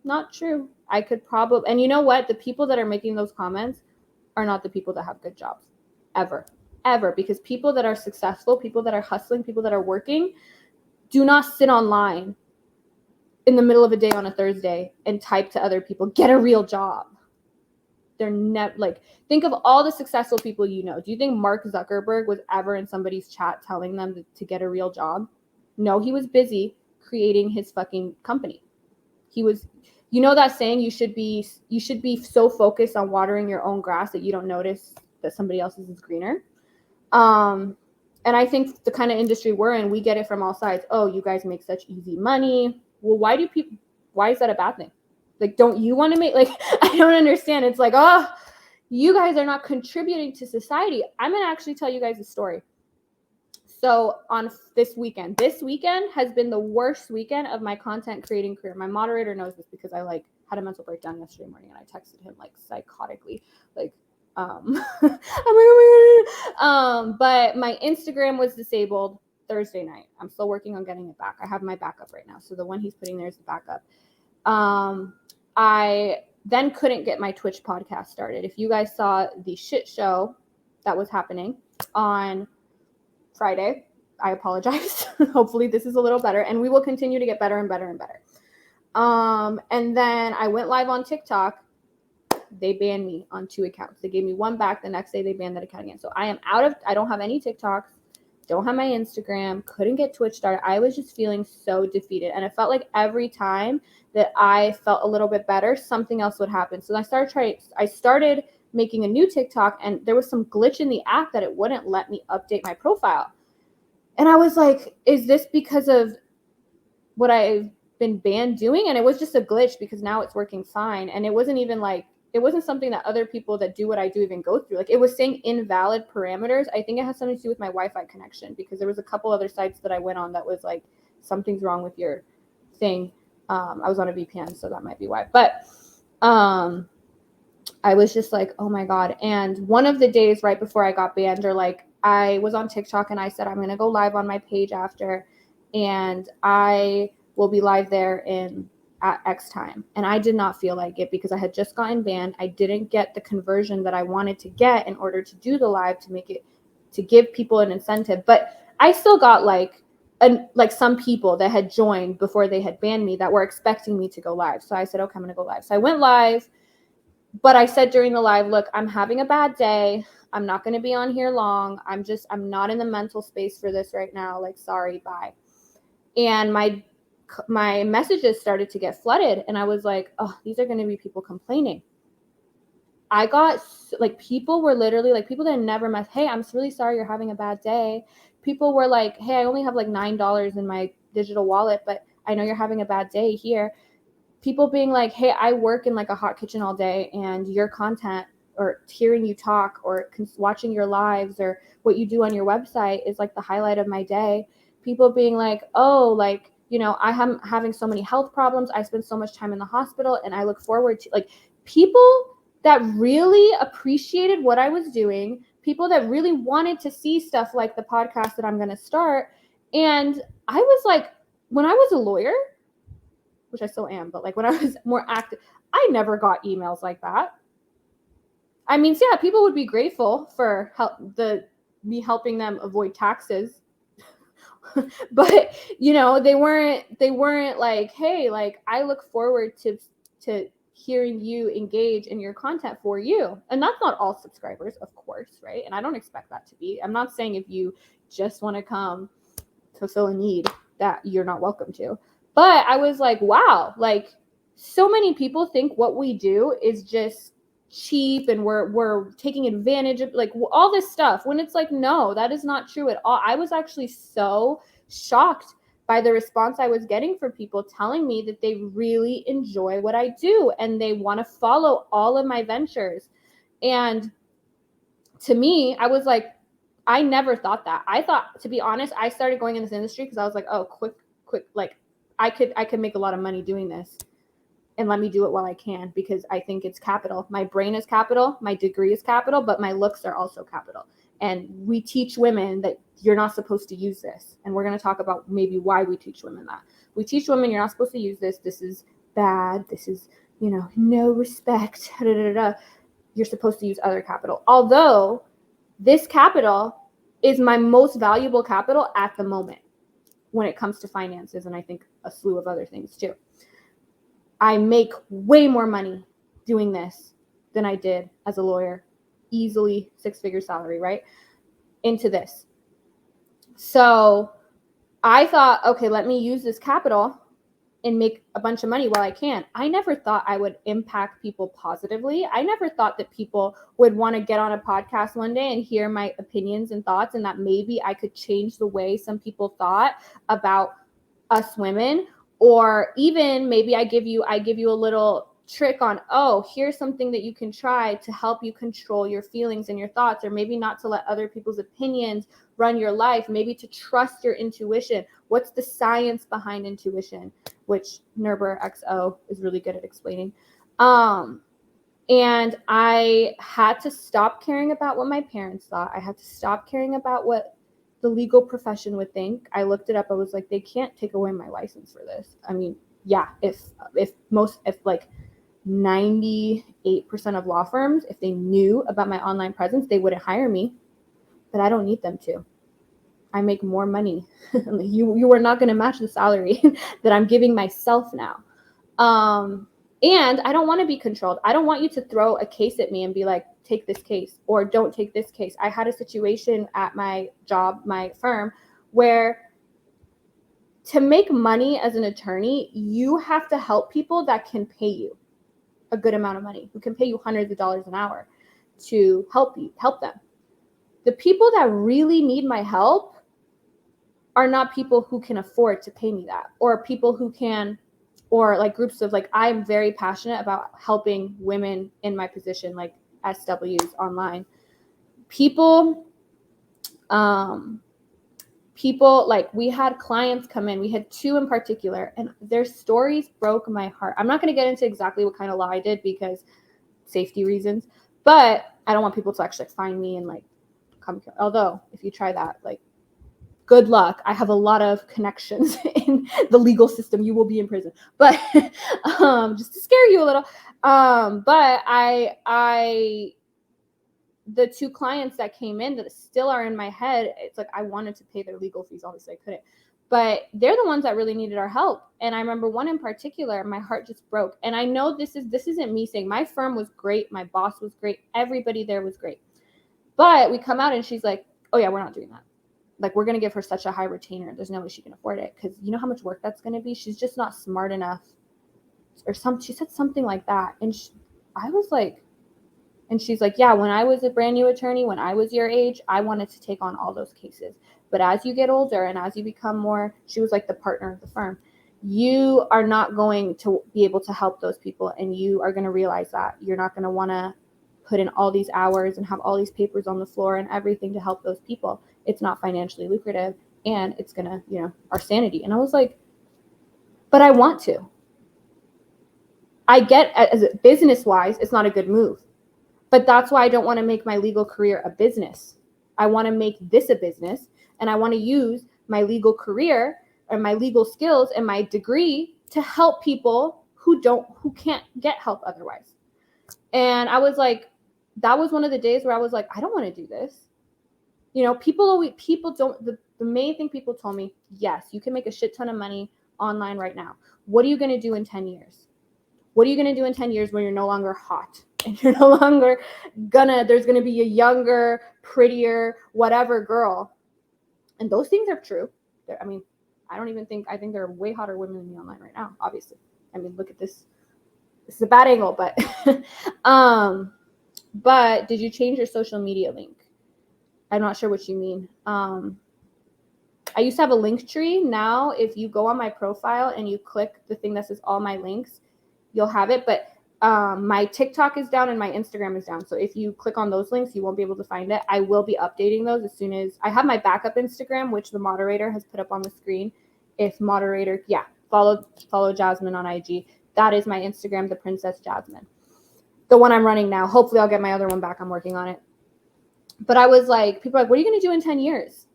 Not true. I could probably, and you know what? The people that are making those comments are not the people that have good jobs, ever, because people that are successful, people that are hustling, people that are working, do not sit online in the middle of a day on a Thursday and type to other people, get a real job. They're never, like, think of all the successful people you know. Do you think Mark Zuckerberg was ever in somebody's chat telling them to get a real job? No, he was busy creating his fucking company. He was, you know that saying, you should be so focused on watering your own grass that you don't notice that somebody else's is greener. And I think the kind of industry we're in, we get it from all sides. Oh, you guys make such easy money. Well, why is that a bad thing? Like, don't you want to make, like, I don't understand. It's like, oh, you guys are not contributing to society. I'm going to actually tell you guys a story. So on this weekend has been the worst weekend of my content creating career. My moderator knows this because I like had a mental breakdown yesterday morning and I texted him like psychotically, like, I'm like, oh my God. But my Instagram was disabled Thursday night. I'm still working on getting it back. I have my backup right now. So the one he's putting there is the backup. I then couldn't get my Twitch podcast started. If you guys saw the shit show that was happening on Friday, I apologize. Hopefully this is a little better, and we will continue to get better and better and better. And then I went live on TikTok. They banned me on 2 accounts. They gave me one back. The next day they banned that account again. So I don't have any TikToks, don't have my Instagram, couldn't get Twitch started. I was just feeling so defeated. And it felt like every time that I felt a little bit better, something else would happen. So I started making a new TikTok, and there was some glitch in the app that it wouldn't let me update my profile. And I was like, is this because of what I've been banned doing? And it was just a glitch, because now it's working fine. And it wasn't even like, it wasn't something that other people that do what I do even go through. Like, it was saying invalid parameters. I think it has something to do with my Wi-Fi connection, because there was a couple other sites that I went on that was like, something's wrong with your thing. I was on a VPN, so that might be why. But I was just like, oh my God. And one of the days right before I got banned, or like, I was on TikTok and I said, I'm going to go live on my page after. and I will be live there at X time. And I did not feel like it because I had just gotten banned. I didn't get the conversion that I wanted to get in order to do the live, to give people an incentive. But I still got like some people that had joined before they had banned me that were expecting me to go live. So I said, okay, I'm going to go live. So I went live. But I said during the live, look, I'm having a bad day. I'm not going to be on here long. I'm not in the mental space for this right now. Like, sorry, bye. And my messages started to get flooded. And I was like, oh, these are going to be people complaining. I got like, people were literally like, people that had never met. Hey, I'm really sorry you're having a bad day. People were like, hey, I only have like $9 in my digital wallet, but I know you're having a bad day here. People being like, hey, I work in like a hot kitchen all day, and your content or hearing you talk or watching your lives or what you do on your website is like the highlight of my day. People being like, oh, like, you know, I'm having so many health problems. I spend so much time in the hospital, and I look forward to, like, people that really appreciated what I was doing, people that really wanted to see stuff like the podcast that I'm going to start. And I was like, when I was a lawyer, which I still am, but like when I was more active, I never got emails like that. I mean, so yeah, people would be grateful for me helping them avoid taxes. But, you know, they weren't like, hey, like, I look forward to hearing you engage in your content for you. And that's not all subscribers, of course, right? And I don't expect that to be. I'm not saying if you just want to come fulfill a need that you're not welcome to. But I was like, wow, like, so many people think what we do is just cheap and we're taking advantage of, like, all this stuff, when it's like, no, that is not true at all. I was actually so shocked by the response I was getting from people telling me that they really enjoy what I do and they want to follow all of my ventures. And to me, I was like, I never thought that. I thought, to be honest, I started going in this industry because I was like, oh, quick, like, I could make a lot of money doing this, and let me do it while I can, because I think it's capital. My brain is capital, my degree is capital, but my looks are also capital. And we teach women that you're not supposed to use this. And we're going to talk about maybe why we teach women that. We teach women you're not supposed to use this. This is bad. This is, you know, no respect. Da, da, da, da. You're supposed to use other capital. Although this capital is my most valuable capital at the moment when it comes to finances, and I think a slew of other things too. I make way more money doing this than I did as a lawyer. Easily 6-figure salary, right? Into this. So I thought, okay, let me use this capital and make a bunch of money while I can. I never thought I would impact people positively. I never thought that people would want to get on a podcast one day and hear my opinions and thoughts, and that maybe I could change the way some people thought about us women. Or even maybe I give you a little trick on, oh, here's something that you can try to help you control your feelings and your thoughts, or maybe not to let other people's opinions run your life, maybe to trust your intuition. What's the science behind intuition, which Nerber XO is really good at explaining. And I had to stop caring about what my parents thought. I had to stop caring about what the legal profession would think. I looked it up. I was like, they can't take away my license for this. I mean, yeah, if like 98% of law firms, if they knew about my online presence, they wouldn't hire me, but I don't need them to. I make more money. You are not going to match the salary that I'm giving myself now. And I don't want to be controlled. I don't want you to throw a case at me and be like, take this case or don't take this case. I had a situation at my job, my firm, where to make money as an attorney, you have to help people that can pay you a good amount of money, who can pay you hundreds of dollars an hour to help them. The people that really need my help are not people who can afford to pay me that, or people who can, or like groups of, like, I'm very passionate about helping women in my position, like SWs online. People, like, we had clients come in, we had 2 in particular, and their stories broke my heart. I'm not going to get into exactly what kind of law I did because safety reasons, but I don't want people to actually find me and like come, although if you try that, like, good luck. I have a lot of connections in the legal system. You will be in prison, but just to scare you a little. But the two clients that came in that still are in my head, it's like I wanted to pay their legal fees. Obviously I couldn't, but they're the ones that really needed our help. And I remember one in particular, my heart just broke. And I know this isn't me saying my firm was great. My boss was great. Everybody there was great. But we come out and she's like, oh yeah, we're not doing that. Like, we're going to give her such a high retainer. There's no way she can afford it. Because you know how much work that's going to be? She's just not smart enough. She said something like that. And I was like, and she's like, yeah, when I was a brand new attorney, when I was your age, I wanted to take on all those cases. But as you get older and as you become more, she was like the partner of the firm, you are not going to be able to help those people. And you are going to realize that you're not going to want to put in all these hours and have all these papers on the floor and everything to help those people. It's not financially lucrative and it's going to, our sanity. And I was like, but I want to. I get as a business wise, it's not a good move. But that's why I don't want to make my legal career a business. I want to make this a business, and I want to use my legal career or my legal skills and my degree to help people who can't get help otherwise. And I was like, that was one of the days where I was like, I don't want to do this. People don't, the main thing people told me, yes, you can make a shit ton of money online right now. What are you going to do in 10 years? What are you going to do in 10 years when you're no longer hot and you're no longer there's going to be a younger, prettier, whatever girl? And those things are true. I think there are way hotter women than me online right now, obviously. I mean, look at this. This is a bad angle, but, but did you change your social media link? I'm not sure what you mean. I used to have a link tree. Now, if you go on my profile and you click the thing that says all my links, you'll have it. But my TikTok is down and my Instagram is down. So if you click on those links, you won't be able to find it. I will be updating those as soon as I have my backup Instagram, which the moderator has put up on the screen. Follow Jazmen on IG. That is my Instagram, the Princess Jazmen. The one I'm running now. Hopefully I'll get my other one back. I'm working on it. But I was like, people are like, what are you going to do in 10 years?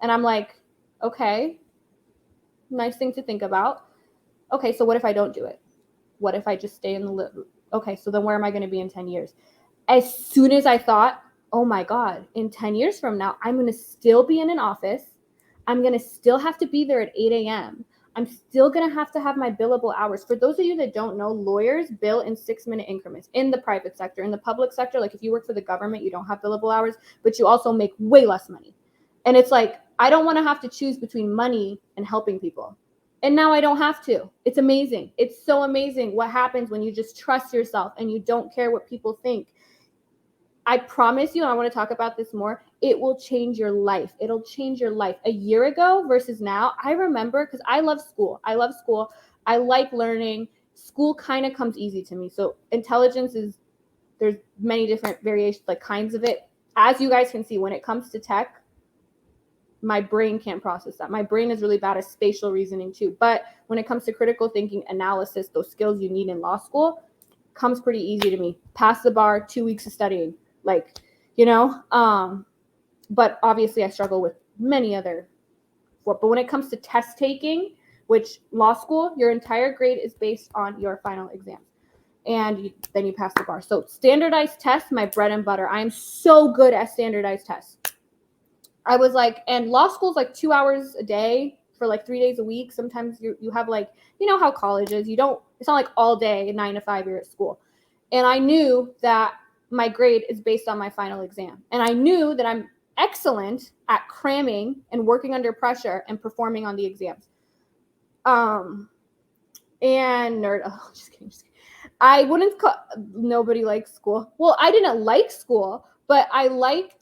And I'm like, okay, nice thing to think about. Okay, so what if I don't do it? What if I just stay in the okay, so then where am I going to be in 10 years? As soon as I thought, oh my God, in 10 years from now, I'm going to still be in an office. I'm going to still have to be there at 8 a.m. I'm still going to have my billable hours. For those of you that don't know, lawyers bill in 6-minute increments in the private sector. In the public sector, like if you work for the government, you don't have billable hours, but you also make way less money. And it's like, I don't want to have to choose between money and helping people. And now I don't have to. It's amazing. It's so amazing what happens when you just trust yourself and you don't care what people think. I promise you, and I want to talk about this more, it will change your life. It'll change your life. A year ago versus now, I remember, because I love school. I like learning. School kind of comes easy to me. So intelligence there's many different variations, like kinds of it. As you guys can see, when it comes to tech, my brain can't process that. My brain is really bad at spatial reasoning too. But when it comes to critical thinking, analysis, those skills you need in law school, comes pretty easy to me. Pass the bar, 2 weeks of studying, but obviously I struggle with many other. But when it comes to test taking, which law school, your entire grade is based on your final exam. And then you pass the bar. So standardized tests, my bread and butter. I am so good at standardized tests. I was like, and law school is like 2 hours a day for like 3 days a week. Sometimes you have like, how college is. It's not like all day, 9 to 5 you're at school. And I knew that my grade is based on my final exam. And I knew that I'm excellent at cramming and working under pressure and performing on the exams. And nerd, just kidding. I wouldn't call, nobody likes school. Well, I didn't like school, but I liked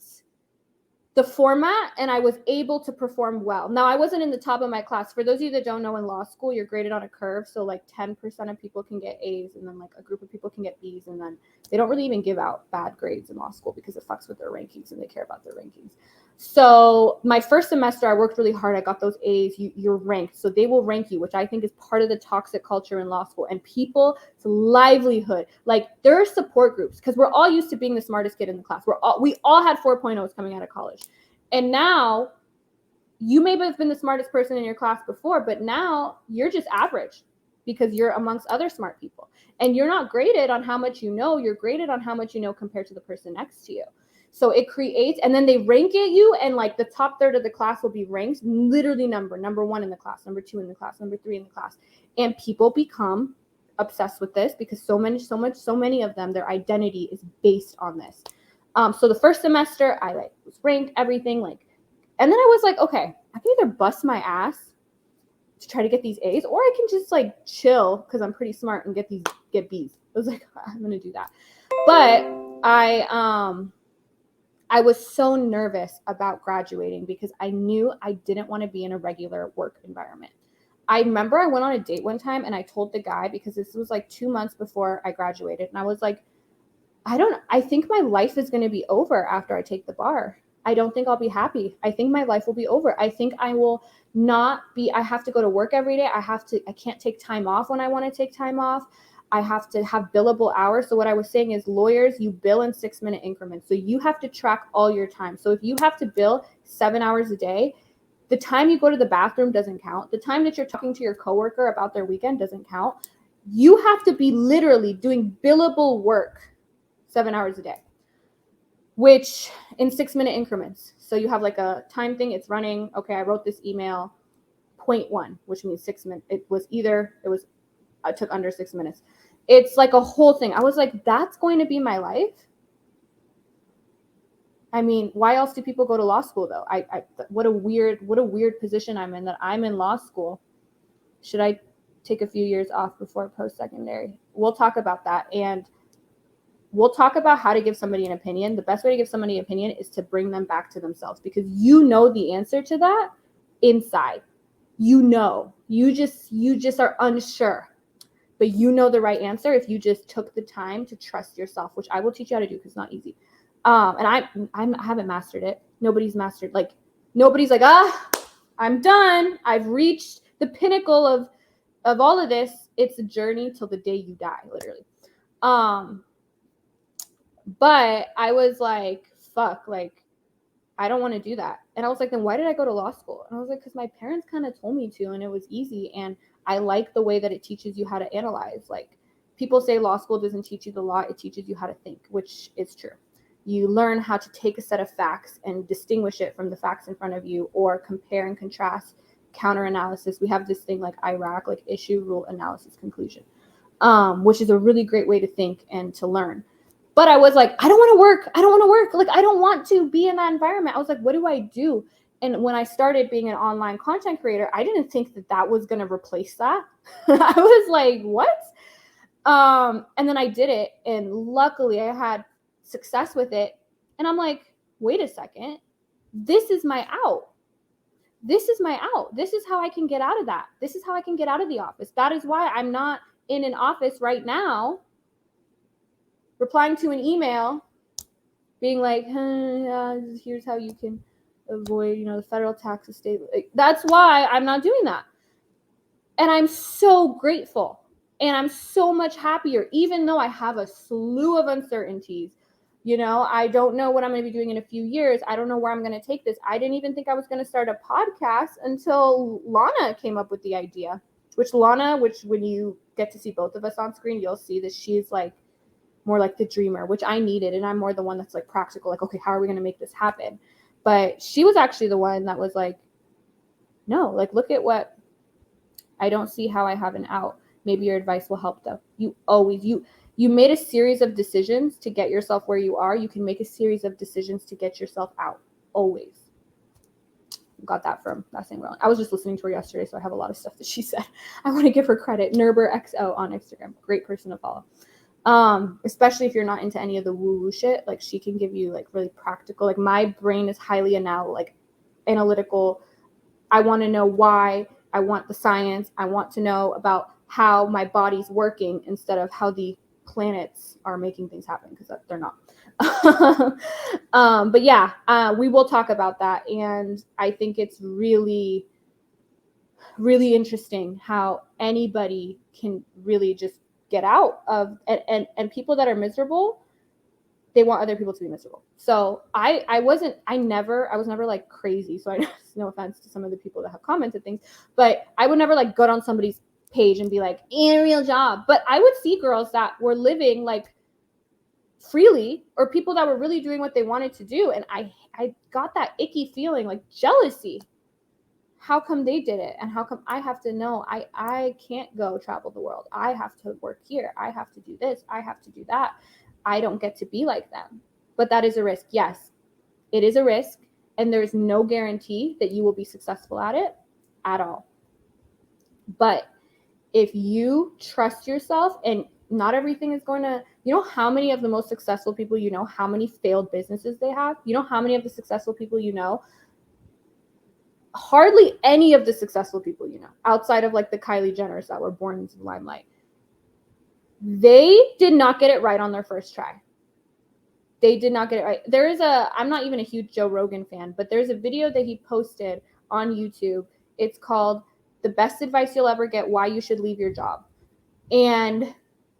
the format and I was able to perform well. Now, I wasn't in the top of my class. For those of you that don't know, in law school, you're graded on a curve. So like 10% of people can get A's and then like a group of people can get B's, and then they don't really even give out bad grades in law school because it fucks with their rankings and they care about their rankings. So my first semester, I worked really hard. I got those A's. You're ranked. So they will rank you, which I think is part of the toxic culture in law school. And people's livelihood, like there are support groups because we're all used to being the smartest kid in the class. We all had 4.0s coming out of college. And now you may have been the smartest person in your class before, but now you're just average because you're amongst other smart people. And you're not graded on how much you know, you're graded on how much you know compared to the person next to you. So it creates, and then they rank at you, and like the top third of the class will be ranked literally number 1 in the class, number 2 in the class, number 3 in the class. And people become obsessed with this because so many of them, their identity is based on this. So the first semester I like was ranked, everything, like, and then I was like, okay, I can either bust my ass to try to get these A's, or I can just like chill because I'm pretty smart and get B's. I was like, I'm gonna do that. But I was so nervous about graduating because I knew I didn't want to be in a regular work environment. I remember I went on a date one time and I told the guy, because this was like 2 months before I graduated, and I was like, I think my life is going to be over after I take the bar. I don't think I'll be happy. I think my life will be over. I think I will not be, I have to go to work every day. I can't take time off when I want to take time off. I have to have billable hours. So what I was saying is, lawyers, you bill in 6-minute increments. So you have to track all your time. So if you have to bill 7 hours a day, the time you go to the bathroom doesn't count. The time that you're talking to your coworker about their weekend doesn't count. You have to be literally doing billable work 7 hours a day, which in 6-minute increments. So you have like a time thing. It's running. Okay, I wrote this email, 0.1, which means 6 minutes. I took under 6 minutes. It's like a whole thing. I was like, that's going to be my life. I mean, why else do people go to law school though? What a weird position I'm in, that I'm in law school. Should I take a few years off before post-secondary? We'll talk about that. And we'll talk about how to give somebody an opinion. The best way to give somebody an opinion is to bring them back to themselves, because you know the answer to that inside. You know, you just are unsure, but you know the right answer if you just took the time to trust yourself, which I will teach you how to do because it's not easy. And I haven't mastered it. Nobody's mastered. Like, nobody's like, I'm done. I've reached the pinnacle of all of this. It's a journey till the day you die, literally. But I was like, fuck, like, I don't want to do that. And I was like, then why did I go to law school? And I was like, because my parents kind of told me to, and it was easy. And I like the way that it teaches you how to analyze. Like, people say law school doesn't teach you the law, it teaches you how to think, which is true. You learn how to take a set of facts and distinguish it from the facts in front of you, or compare and contrast, counter analysis. We have this thing like IRAC, like issue, rule, analysis, conclusion, which is a really great way to think and to learn. But I was like, I don't want to work. Like, I don't want to be in that environment. I was like, what do I do? And when I started being an online content creator, I didn't think that was going to replace that. I was like, what? And then I did it. And luckily I had success with it. And I'm like, wait a second. This is my out. This is my out. This is how I can get out of that. This is how I can get out of the office. That is why I'm not in an office right now replying to an email being like, here's how you can avoid, the federal tax estate. That's why I'm not doing that. And I'm so grateful. And I'm so much happier, even though I have a slew of uncertainties. I don't know what I'm going to be doing in a few years. I don't know where I'm going to take this. I didn't even think I was going to start a podcast until Lana came up with the idea. Which when you get to see both of us on screen, you'll see that she's like more like the dreamer, which I needed. And I'm more the one that's like practical, like, okay, how are we going to make this happen? But she was actually the one that was like, no, like, look at what, I don't see how I have an out. Maybe your advice will help though. You made a series of decisions to get yourself where you are. You can make a series of decisions to get yourself out. Always. Got that from that same girl. I was just listening to her yesterday, so I have a lot of stuff that she said. I want to give her credit. NerberXO on Instagram. Great person to follow. Especially if you're not into any of the woo-woo shit. Like, she can give you like really practical. Like, my brain is highly analytical. I want to know why. I want the science. I want to know about how my body's working instead of how the planets are making things happen, because they're not. But yeah, we will talk about that. And I think it's really, really interesting how anybody can really just get out of, and people that are miserable they want other people to be miserable. So I was never like crazy. So I no offense to some of the people that have commented things, but I would never like go on somebody's page and be like, in a real job. But I would see girls that were living like freely, or people that were really doing what they wanted to do. And I got that icky feeling, like jealousy. How come they did it? And how come I have to know? I can't go travel the world. I have to work here. I have to do this. I have to do that. I don't get to be like them. But that is a risk. Yes, it is a risk. And there's no guarantee that you will be successful at it at all. But if you trust yourself, and not everything is going to, you know how many of the most successful people you know, how many failed businesses they have? You know how many of the successful people you know? Hardly any of the successful people you know, outside of like the Kylie Jenners that were born into the limelight, they did not get it right on their first try. They did not get it right. I'm not even a huge Joe Rogan fan, but there's a video that he posted on YouTube. It's called The Best Advice You'll Ever Get, Why You Should Leave Your Job. And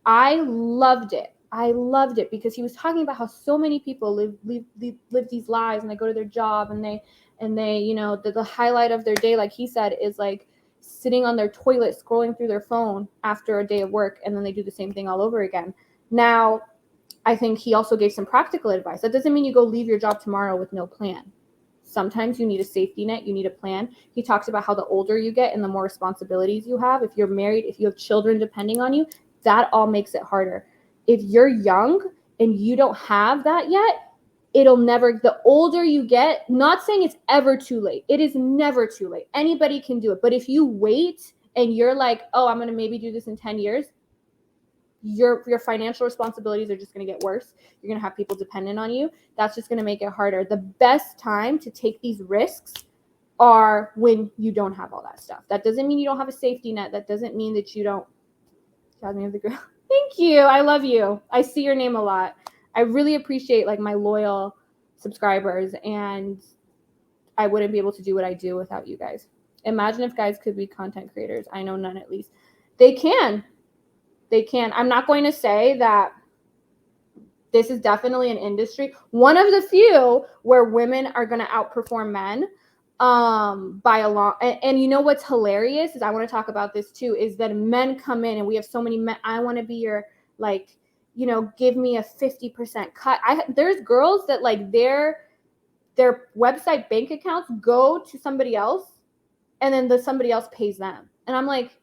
I loved it. I loved it because he was talking about how so many people live these lives, and they go to their job and they you know, the highlight of their day, like he said, is like sitting on their toilet scrolling through their phone after a day of work, and then they do the same thing all over again. Now, I think he also gave some practical advice. That doesn't mean you go leave your job tomorrow with no plan. Sometimes you need a safety net, you need a plan. He talks about how the older you get and the more responsibilities you have, if you're married, if you have children depending on you, that all makes it harder. If you're young and you don't have that yet, the older you get, not saying it's ever too late. It is never too late. Anybody can do it. But if you wait and you're like, oh, I'm going to maybe do this in 10 years, your financial responsibilities are just going to get worse. You're going to have people dependent on you. That's just going to make it harder. The best time to take these risks are when you don't have all that stuff. That doesn't mean you don't have a safety net. That doesn't mean that you don't. Jazmen of the girl. Thank you. I love you. I see your name a lot. I really appreciate like my loyal subscribers, and I wouldn't be able to do what I do without you guys. Imagine if guys could be content creators. I know none, at least. They can. They can. I'm not going to say that this is definitely an industry, one of the few where women are going to outperform men by a lot. And you know what's hilarious is, I want to talk about this too, is that men come in and we have so many men. I want to be your, like, you know, give me a 50% cut. There's girls that like their website bank accounts go to somebody else, and then somebody else pays them. And I'm like,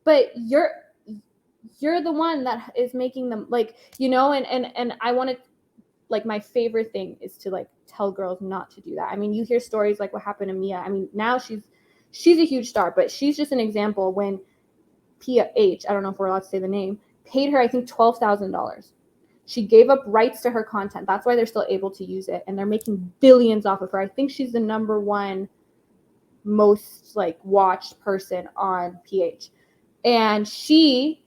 but you're the one that is making them, like, you know, and I want to, like, my favorite thing is to like tell girls not to do that. I mean, you hear stories like what happened to Mia. I mean, now she's a huge star, but she's just an example. When PH, I don't know if we're allowed to say the name, paid her, I think, $12,000. She gave up rights to her content. That's why they're still able to use it, and they're making billions off of her. I think she's the number one most like watched person on PH, and she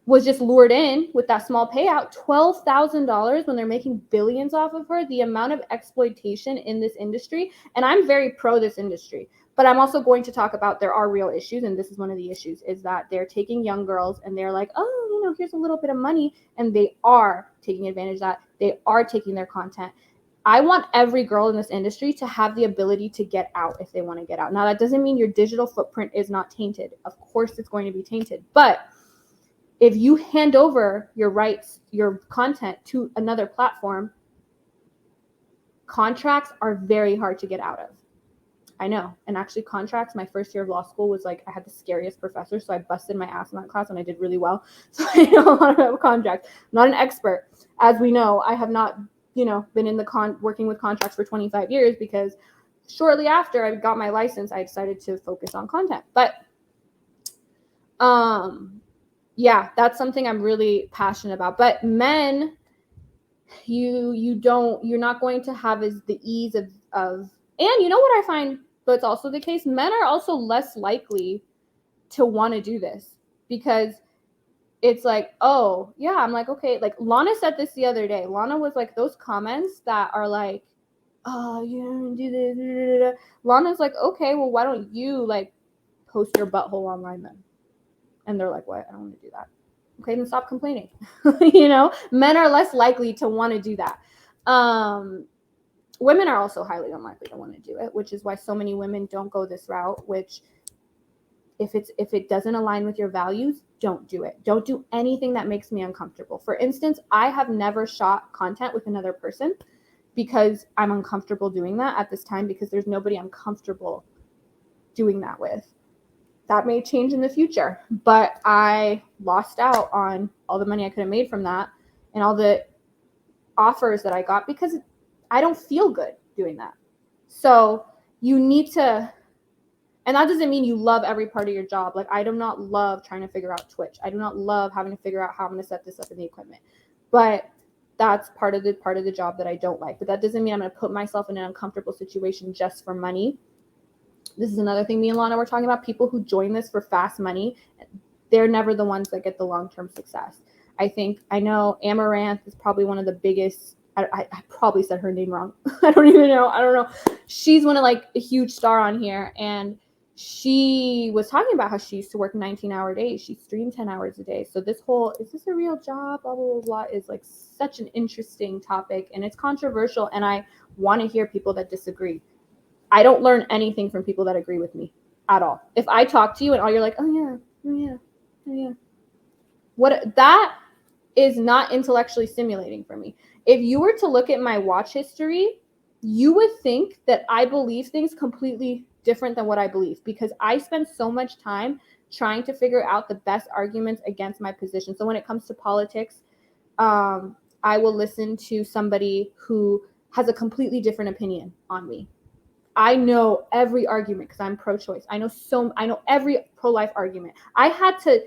was just lured in with that small payout, $12,000, when they're making billions off of her. The amount of exploitation in this industry, and I'm very pro this industry, but I'm also going to talk about there are real issues, and this is one of the issues, is that they're taking young girls and they're like, oh, you know, here's a little bit of money, and they are taking advantage of that. They are taking their content. I want every girl in this industry to have the ability to get out if they want to get out. Now, that doesn't mean your digital footprint is not tainted. Of course it's going to be tainted, but if you hand over your rights, your content to another platform, contracts are very hard to get out of. I know. And actually, contracts, my first year of law school was like, I had the scariest professor, so I busted my ass in that class and I did really well. So I know a lot about contracts. I'm not an expert. As we know, I have not, you know, been in the working with contracts for 25 years, because shortly after I got my license, I decided to focus on content. But yeah, that's something I'm really passionate about. But men, you're not going to have as the ease of, and you know what I find, but it's also the case, men are also less likely to want to do this, because it's like, oh yeah, I'm like, okay, like Lana said this the other day. Lana was like, those comments that are like, oh, you don't do this. Lana's like, okay, well, why don't you like post your butthole online then? And they're like, what? I don't want to do that. Okay, then stop complaining. You know, men are less likely to want to do that. Women are also highly unlikely to want to do it, which is why so many women don't go this route, which if it doesn't align with your values, don't do it. Don't do anything that makes me uncomfortable. For instance, I have never shot content with another person because I'm uncomfortable doing that at this time, because there's nobody I'm comfortable doing that with. That may change in the future, but I lost out on all the money I could have made from that and all the offers that I got because I don't feel good doing that. So you need to, and that doesn't mean you love every part of your job. Like, I do not love trying to figure out Twitch. I do not love having to figure out how I'm going to set this up in the equipment. But that's part of the job that I don't like. But that doesn't mean I'm going to put myself in an uncomfortable situation just for money. This is another thing me and Lana were talking about. People who join this for fast money, they're never the ones that get the long-term success. I know Amaranth is probably one of the biggest. I probably said her name wrong. I don't know. She's one of like a huge star on here, and she was talking about how she used to work 19-hour days. She streamed 10 hours a day. So this whole, is this a real job? Blah, blah, blah, blah, is like such an interesting topic, and it's controversial, and I want to hear people that disagree. I don't learn anything from people that agree with me at all. If I talk to you and all you're like, oh yeah. That is not intellectually stimulating for me. If you were to look at my watch history, you would think that I believe things completely different than what I believe, because I spend so much time trying to figure out the best arguments against my position. So when it comes to politics, I will listen to somebody who has a completely different opinion on me. I know every argument because I'm pro-choice. I know every pro-life argument. I had to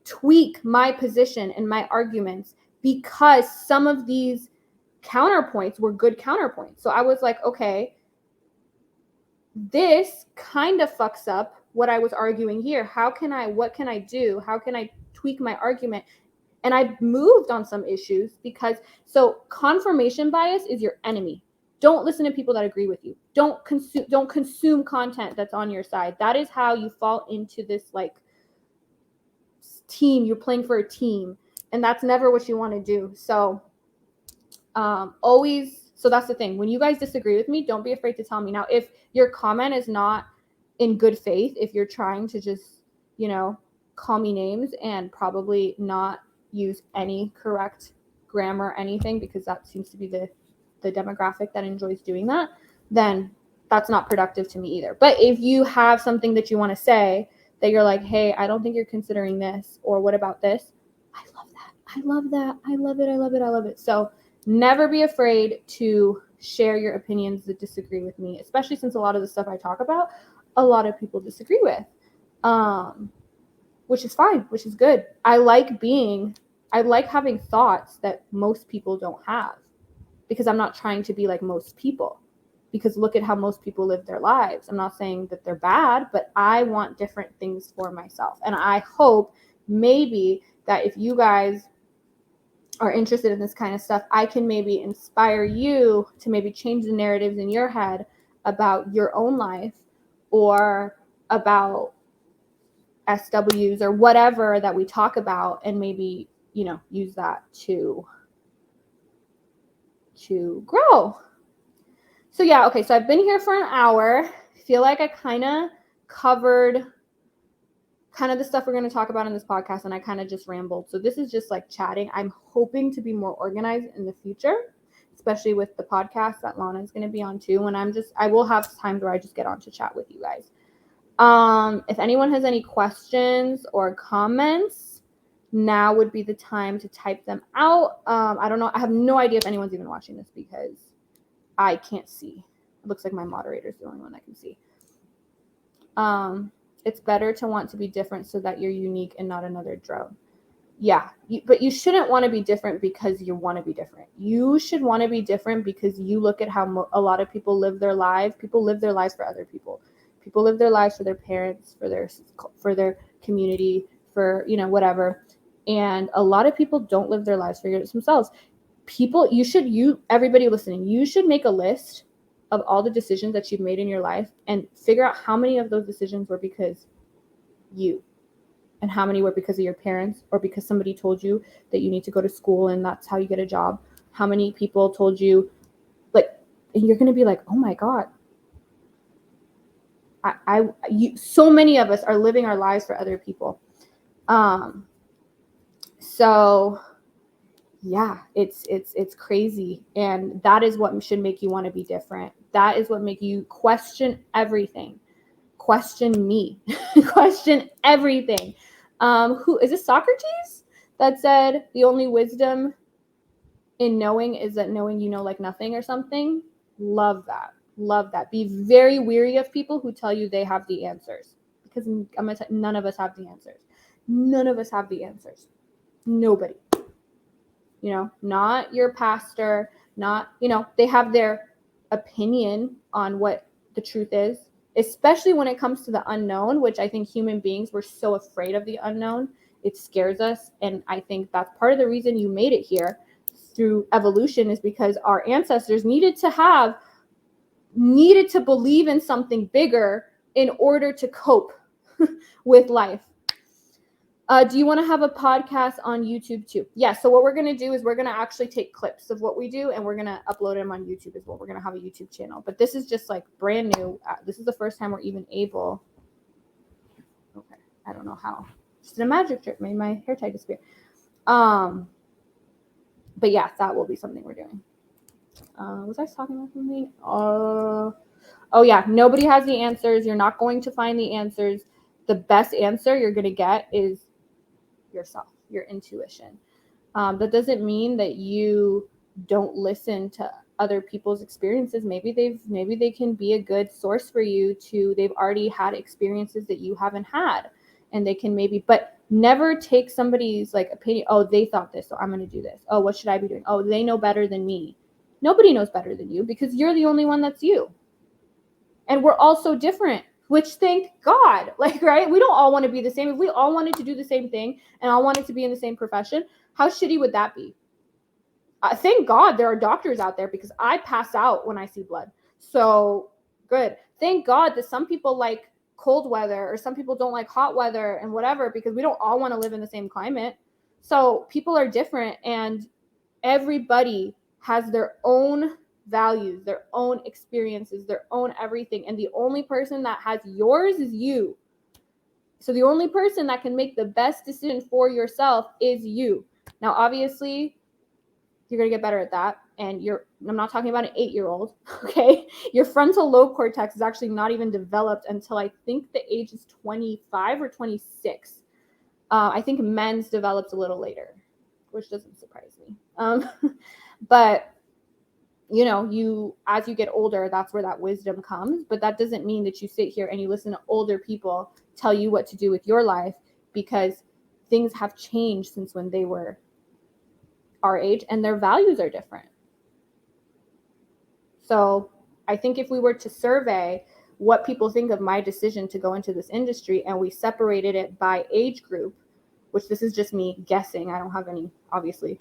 tweak my position and my arguments because some of these counterpoints were good counterpoints. So I was like, okay, this kind of fucks up what I was arguing here. What can I do? How can I tweak my argument? And I moved on some issues so confirmation bias is your enemy. Don't listen to people that agree with you. Don't consume content that's on your side. That is how you fall into this like team. You're playing for a team, and that's never what you want to do. So so that's the thing. When you guys disagree with me, don't be afraid to tell me. Now, if your comment is not in good faith, if you're trying to just, call me names and probably not use any correct grammar or anything, because that seems to be the demographic that enjoys doing that, then that's not productive to me either. But if you have something that you want to say that you're like, hey, I don't think you're considering this, or what about this? I love that. I love it. So never be afraid to share your opinions that disagree with me, especially since a lot of the stuff I talk about, a lot of people disagree with, which is fine, which is good. I like having thoughts that most people don't have, because I'm not trying to be like most people, because look at how most people live their lives. I'm not saying that they're bad, but I want different things for myself. And I hope maybe that if you guys are interested in this kind of stuff, I can maybe inspire you to maybe change the narratives in your head about your own life, or about SWs or whatever that we talk about, and maybe, use that to grow. So yeah, okay, so I've been here for an hour. I feel like I kind of covered the stuff we're going to talk about in this podcast, and I kind of just rambled. So this is just like chatting. I'm hoping to be more organized in the future, especially with the podcast that Lana is going to be on too. And I will have times where I just get on to chat with you guys. If anyone has any questions or comments, now would be the time to type them out. I don't know. I have no idea if anyone's even watching this because I can't see. It looks like my moderator is the only one that can see. It's better to want to be different so that you're unique and not another drone. Yeah, but you shouldn't want to be different because you want to be different. You should want to be different because you look at how a lot of people live their lives. People live their lives for other people. People live their lives for their parents, for their community, for, whatever. And a lot of people don't live their lives for themselves. Everybody listening, you should make a list of all the decisions that you've made in your life and figure out how many of those decisions were because you. And how many were because of your parents or because somebody told you that you need to go to school and that's how you get a job? How many people told you, like, and you're going to be like, oh my God. So many of us are living our lives for other people. So yeah, it's crazy. And that is what should make you want to be different. That is what make you question everything. Question me. Question everything. Who is this, Socrates, that said the only wisdom in knowing is that knowing you know like nothing or something? Love that. Love that. Be very weary of people who tell you they have the answers, because none of us have the answers. None of us have the answers. Nobody. Not your pastor, not, they have their opinion on what the truth is, especially when it comes to the unknown, which I think human beings were so afraid of the unknown. It scares us. And I think that's part of the reason you made it here through evolution, is because our ancestors needed to believe in something bigger in order to cope with life. Do you want to have a podcast on YouTube too? Yeah. So what we're going to do is we're going to actually take clips of what we do and we're going to upload them on YouTube as well. We're going to have a YouTube channel, but this is just like brand new. This is the first time we're even able. Okay. I don't know how. Just a magic trick made my hair tie disappear. But yeah, that will be something we're doing. Was I talking about something? Oh yeah. Nobody has the answers. You're not going to find the answers. The best answer you're going to get is yourself, your intuition. That doesn't mean that you don't listen to other people's experiences. Maybe they can be a good source for you they've already had experiences that you haven't had, and they can but never take somebody's like opinion. Oh, they thought this, so I'm going to do this. Oh, what should I be doing? Oh, they know better than me. Nobody knows better than you, because you're the only one that's you. And we're all so different, which thank God, right? We don't all want to be the same. If we all wanted to do the same thing and all wanted to be in the same profession, how shitty would that be? Thank God there are doctors out there, because I pass out when I see blood. So good. Thank God that some people like cold weather, or some people don't like hot weather and whatever, because we don't all want to live in the same climate. So people are different, and everybody has their own values, their own experiences, their own everything. And the only person that has yours is you. So the only person that can make the best decision for yourself is you. Now, obviously, you're going to get better at that. And I'm not talking about an 8-year-old, okay? Your frontal lobe cortex is actually not even developed until I think the age is 25 or 26. I think men's develops a little later, which doesn't surprise me. But as you get older, that's where that wisdom comes. But that doesn't mean that you sit here and you listen to older people tell you what to do with your life, because things have changed since when they were our age, and their values are different. So I think if we were to survey what people think of my decision to go into this industry, and we separated it by age group, which this is just me guessing, I don't have any, obviously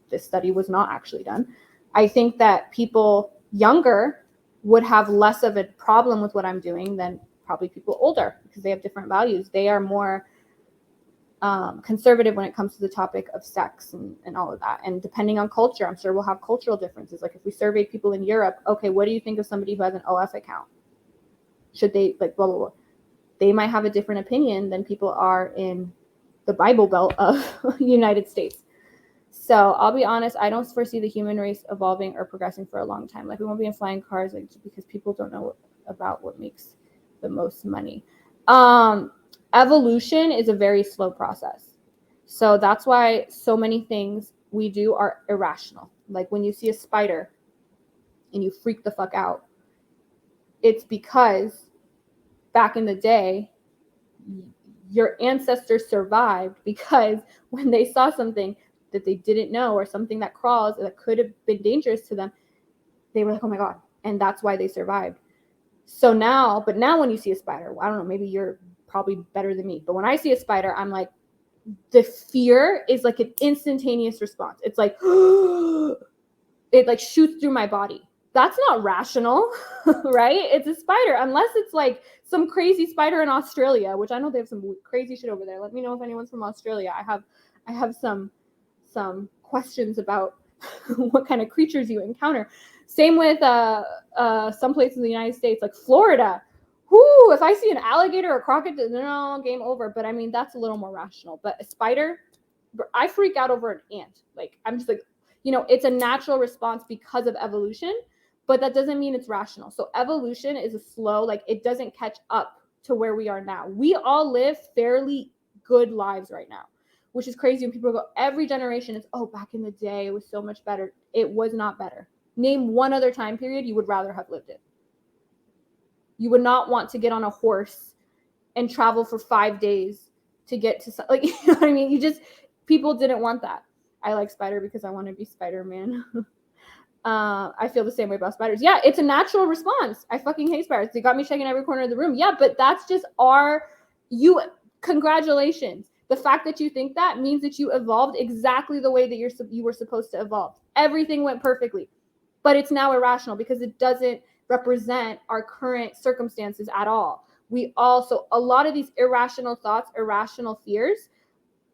this study was not actually done. I think that people younger would have less of a problem with what I'm doing than probably people older, because they have different values. They are more conservative when it comes to the topic of sex and all of that. And depending on culture, I'm sure we'll have cultural differences. Like if we surveyed people in Europe, okay, what do you think of somebody who has an OF account? Should they blah, blah, blah. They might have a different opinion than people are in the Bible Belt of the United States. So I'll be honest, I don't foresee the human race evolving or progressing for a long time. Like we won't be in flying cars, because people don't know about what makes the most money. Evolution is a very slow process. So that's why so many things we do are irrational. Like when you see a spider and you freak the fuck out, it's because back in the day, your ancestors survived because when they saw something that they didn't know, or something that crawls that could have been dangerous to them, they were like, oh my God. And that's why they survived. So now when you see a spider, I don't know, maybe you're probably better than me, but when I see a spider, I'm like, the fear is like an instantaneous response. It's like, it like shoots through my body. That's not rational, right? It's a spider, unless it's like some crazy spider in Australia, which I know they have some crazy shit over there. Let me know if anyone's from Australia. I have some questions about what kind of creatures you encounter. Same with some places in the United States, like Florida. Whoo, if I see an alligator or crocodile, no, game over. But I mean, that's a little more rational. But a spider, I freak out over an ant. Like, I'm just like, it's a natural response because of evolution, but that doesn't mean it's rational. So evolution is a slow, like, it doesn't catch up to where we are now. We all live fairly good lives right now, which is crazy when people go, every generation is, oh, back in the day, it was so much better. It was not better. Name one other time period you would rather have lived in. You would not want to get on a horse and travel for 5 days to get to, like, you know what I mean? People didn't want that. I like Spider because I want to be Spider-Man. I feel the same way about spiders. Yeah, it's a natural response. I fucking hate spiders. They got me checking every corner of the room. Yeah, but that's just congratulations. The fact that you think that means that you evolved exactly the way that you were supposed to evolve. Everything went perfectly, but it's now irrational because it doesn't represent our current circumstances at all. So a lot of these irrational thoughts, irrational fears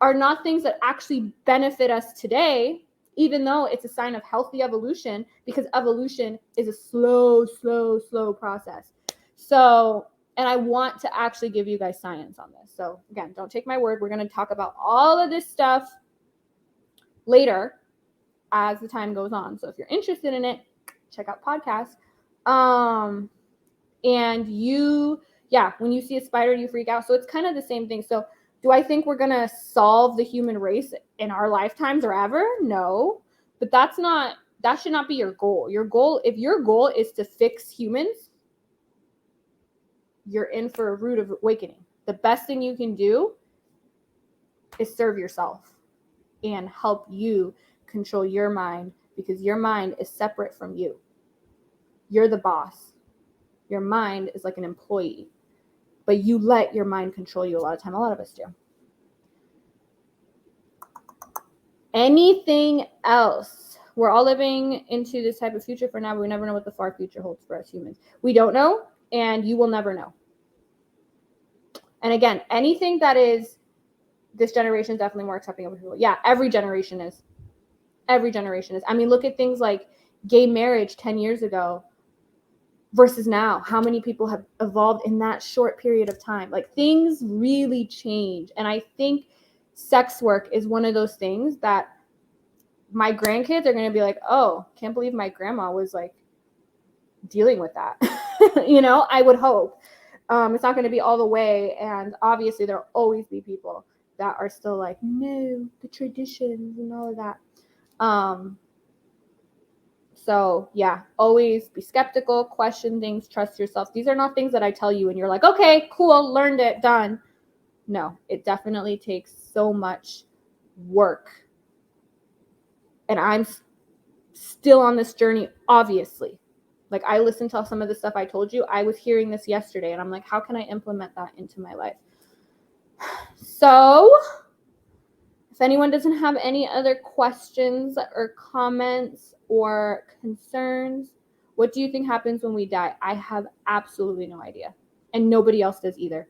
are not things that actually benefit us today, even though it's a sign of healthy evolution, because evolution is a slow process. So, and I want to actually give you guys science on this. So again, don't take my word. We're going to talk about all of this stuff later as the time goes on. So if you're interested in it, check out podcasts. And when you see a spider, you freak out. So it's kind of the same thing. So do I think we're going to solve the human race in our lifetimes or ever? No, but that should not be your goal. If your goal is to fix humans, you're in for a rude awakening. The best thing you can do is serve yourself and help you control your mind, because your mind is separate from you. You're the boss. Your mind is like an employee, but you let your mind control you a lot of time. A lot of us do. Anything else? We're all living into this type of future for now, but we never know what the far future holds for us humans. We don't know, and you will never know. And again, anything that is, this generation is definitely more accepting of people. Yeah, every generation is. Every generation is. I mean, look at things like gay marriage 10 years ago versus now. How many people have evolved in that short period of time? Like, things really change. And I think sex work is one of those things that my grandkids are going to be like, oh, can't believe my grandma was like dealing with that. I would hope. It's not going to be all the way. And obviously there'll always be people that are still like, no, the traditions and all of that. So yeah, always be skeptical, question things, trust yourself. These are not things that I tell you and you're like, okay, cool, learned it, done. No, it definitely takes so much work. And I'm still on this journey, obviously. Like, I listened to some of the stuff I told you. I was hearing this yesterday and I'm like, how can I implement that into my life? So if anyone doesn't have any other questions or comments or concerns, what do you think happens when we die? I have absolutely no idea. And nobody else does either.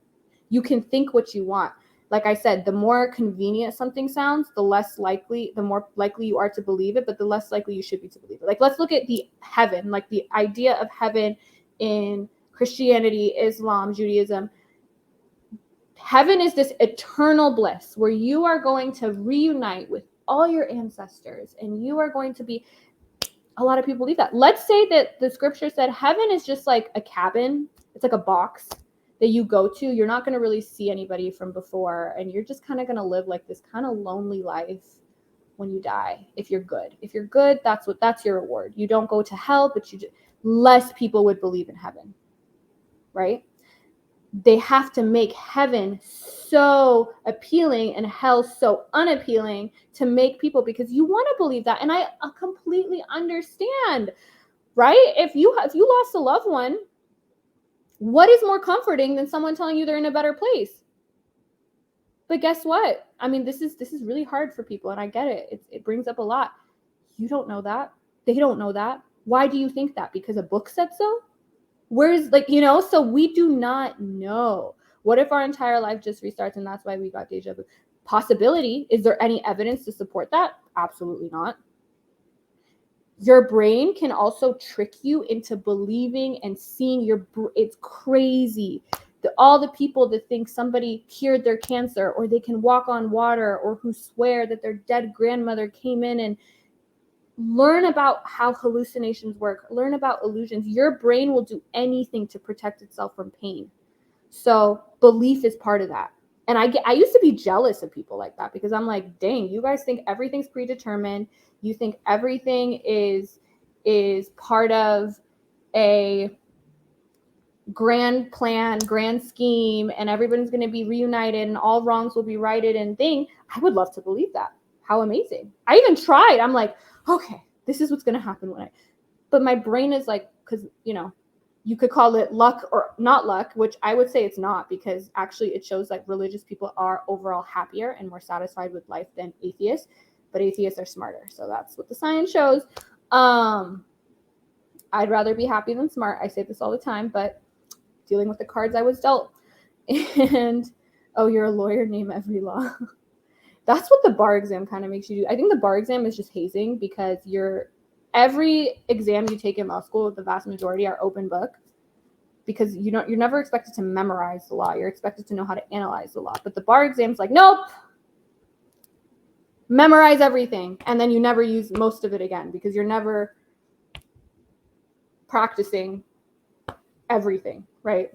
You can think what you want. Like I said, the more convenient something sounds, the more likely you are to believe it, but the less likely you should be to believe it. Like, let's look at the heaven, like the idea of heaven in Christianity, Islam, Judaism. Heaven is this eternal bliss where you are going to reunite with all your ancestors and you are going to be, a lot of people believe that. Let's say that the scripture said heaven is just like a cabin. It's like a box that you go to. You're not going to really see anybody from before, and you're just kind of going to live like this kind of lonely life when you die. If you're good, that's your reward. You don't go to hell, but less people would believe in heaven, right? They have to make heaven so appealing and hell so unappealing to make people, because you want to believe that. And I completely understand, right? If you lost a loved one, what is more comforting than someone telling you they're in a better place? But guess what? I mean, this is really hard for people, and I get it. It brings up a lot. You don't know that. They don't know that. Why do you think that? Because a book said so? Where's like, you know, so we do not know. What if our entire life just restarts and that's why we got deja vu? Possibility. Is there any evidence to support that? Absolutely not. Your brain can also trick you into believing and seeing it's crazy. All the people that think somebody cured their cancer, or they can walk on water, or who swear that their dead grandmother came in, and learn about how hallucinations work, learn about illusions. Your brain will do anything to protect itself from pain. So belief is part of that. And I used to be jealous of people like that, because I'm like, dang, you guys think everything's predetermined. You think everything is part of a grand plan, grand scheme, and everybody's going to be reunited and all wrongs will be righted and thing. I would love to believe that. How amazing. I even tried. I'm like, okay, this is what's going to happen but my brain is like, because, you know, you could call it luck or not luck, which I would say it's not, because actually it shows like religious people are overall happier and more satisfied with life than atheists, but atheists are smarter. So that's what the science shows. I'd rather be happy than smart. I say this all the time, but dealing with the cards I was dealt. And, oh, you're a lawyer, name every law. That's what the bar exam kind of makes you do. I think the bar exam is just hazing, because every exam you take in law school, the vast majority are open book, because you're never expected to memorize the law. You're expected to know how to analyze the law. But the bar exam's like, nope, memorize everything. And then you never use most of it again, because you're never practicing everything, right?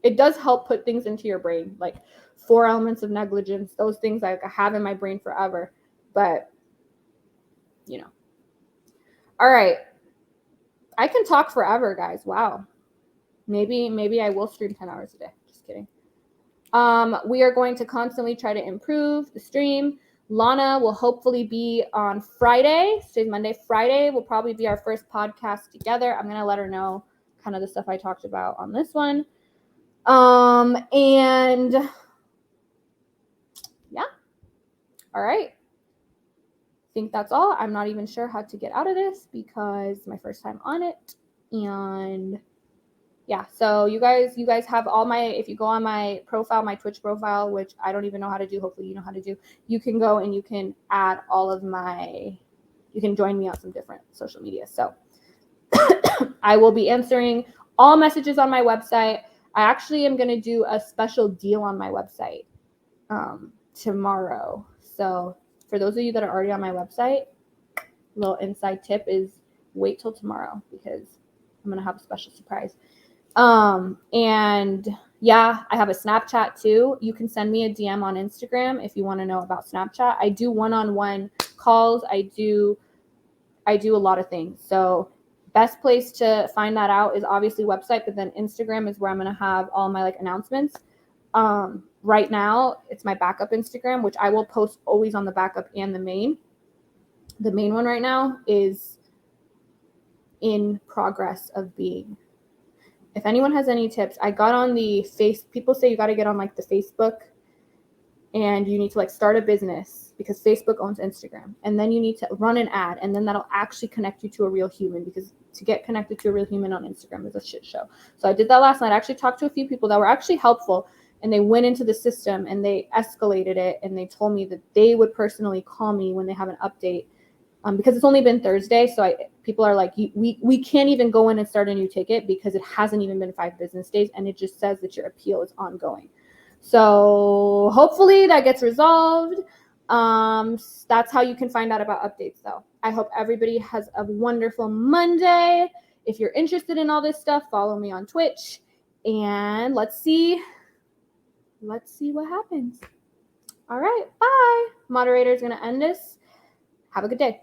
It does help put things into your brain, like 4 elements of negligence, those things I have in my brain forever. But, you know. All right. I can talk forever, guys. Wow. Maybe I will stream 10 hours a day. Just kidding. We are going to constantly try to improve the stream. Lana will hopefully be on Friday. Today's Monday. Friday will probably be our first podcast together. I'm going to let her know kind of the stuff I talked about on this one. And yeah. All right. I think that's all. I'm not even sure how to get out of this, because it's my first time on it. And yeah, so you guys have all if you go on my profile, my Twitch profile, which I don't even know how to do, hopefully you know how to do, you can go and you can add you can join me on some different social media. So I will be answering all messages on my website. I actually am going to do a special deal on my website tomorrow. So for those of you that are already on my website, little inside tip is wait till tomorrow, because I'm going to have a special surprise. And yeah, I have a Snapchat too. You can send me a DM on Instagram if you want to know about Snapchat. I do one-on-one calls. I do a lot of things. So best place to find that out is obviously website, but then Instagram is where I'm going to have all my like announcements. Right now it's my backup Instagram, which I will post always on the backup and the main. The main one right now is in progress of being. If anyone has any tips, I got on the people say you got to get on like the Facebook, and you need to like start a business, because Facebook owns Instagram, and then you need to run an ad, and then that'll actually connect you to a real human, because to get connected to a real human on Instagram is a shit show. So I did that last night. I actually talked to a few people that were actually helpful, and they went into the system and they escalated it, and they told me that they would personally call me when they have an update. Because it's only been Thursday, so people are like, we can't even go in and start a new ticket, because it hasn't even been 5 business days, and it just says that your appeal is ongoing. So hopefully that gets resolved. That's how you can find out about updates, though. I hope everybody has a wonderful Monday. If you're interested in all this stuff, follow me on Twitch, and let's see what happens. All right, bye. Moderator's going to end this. Have a good day.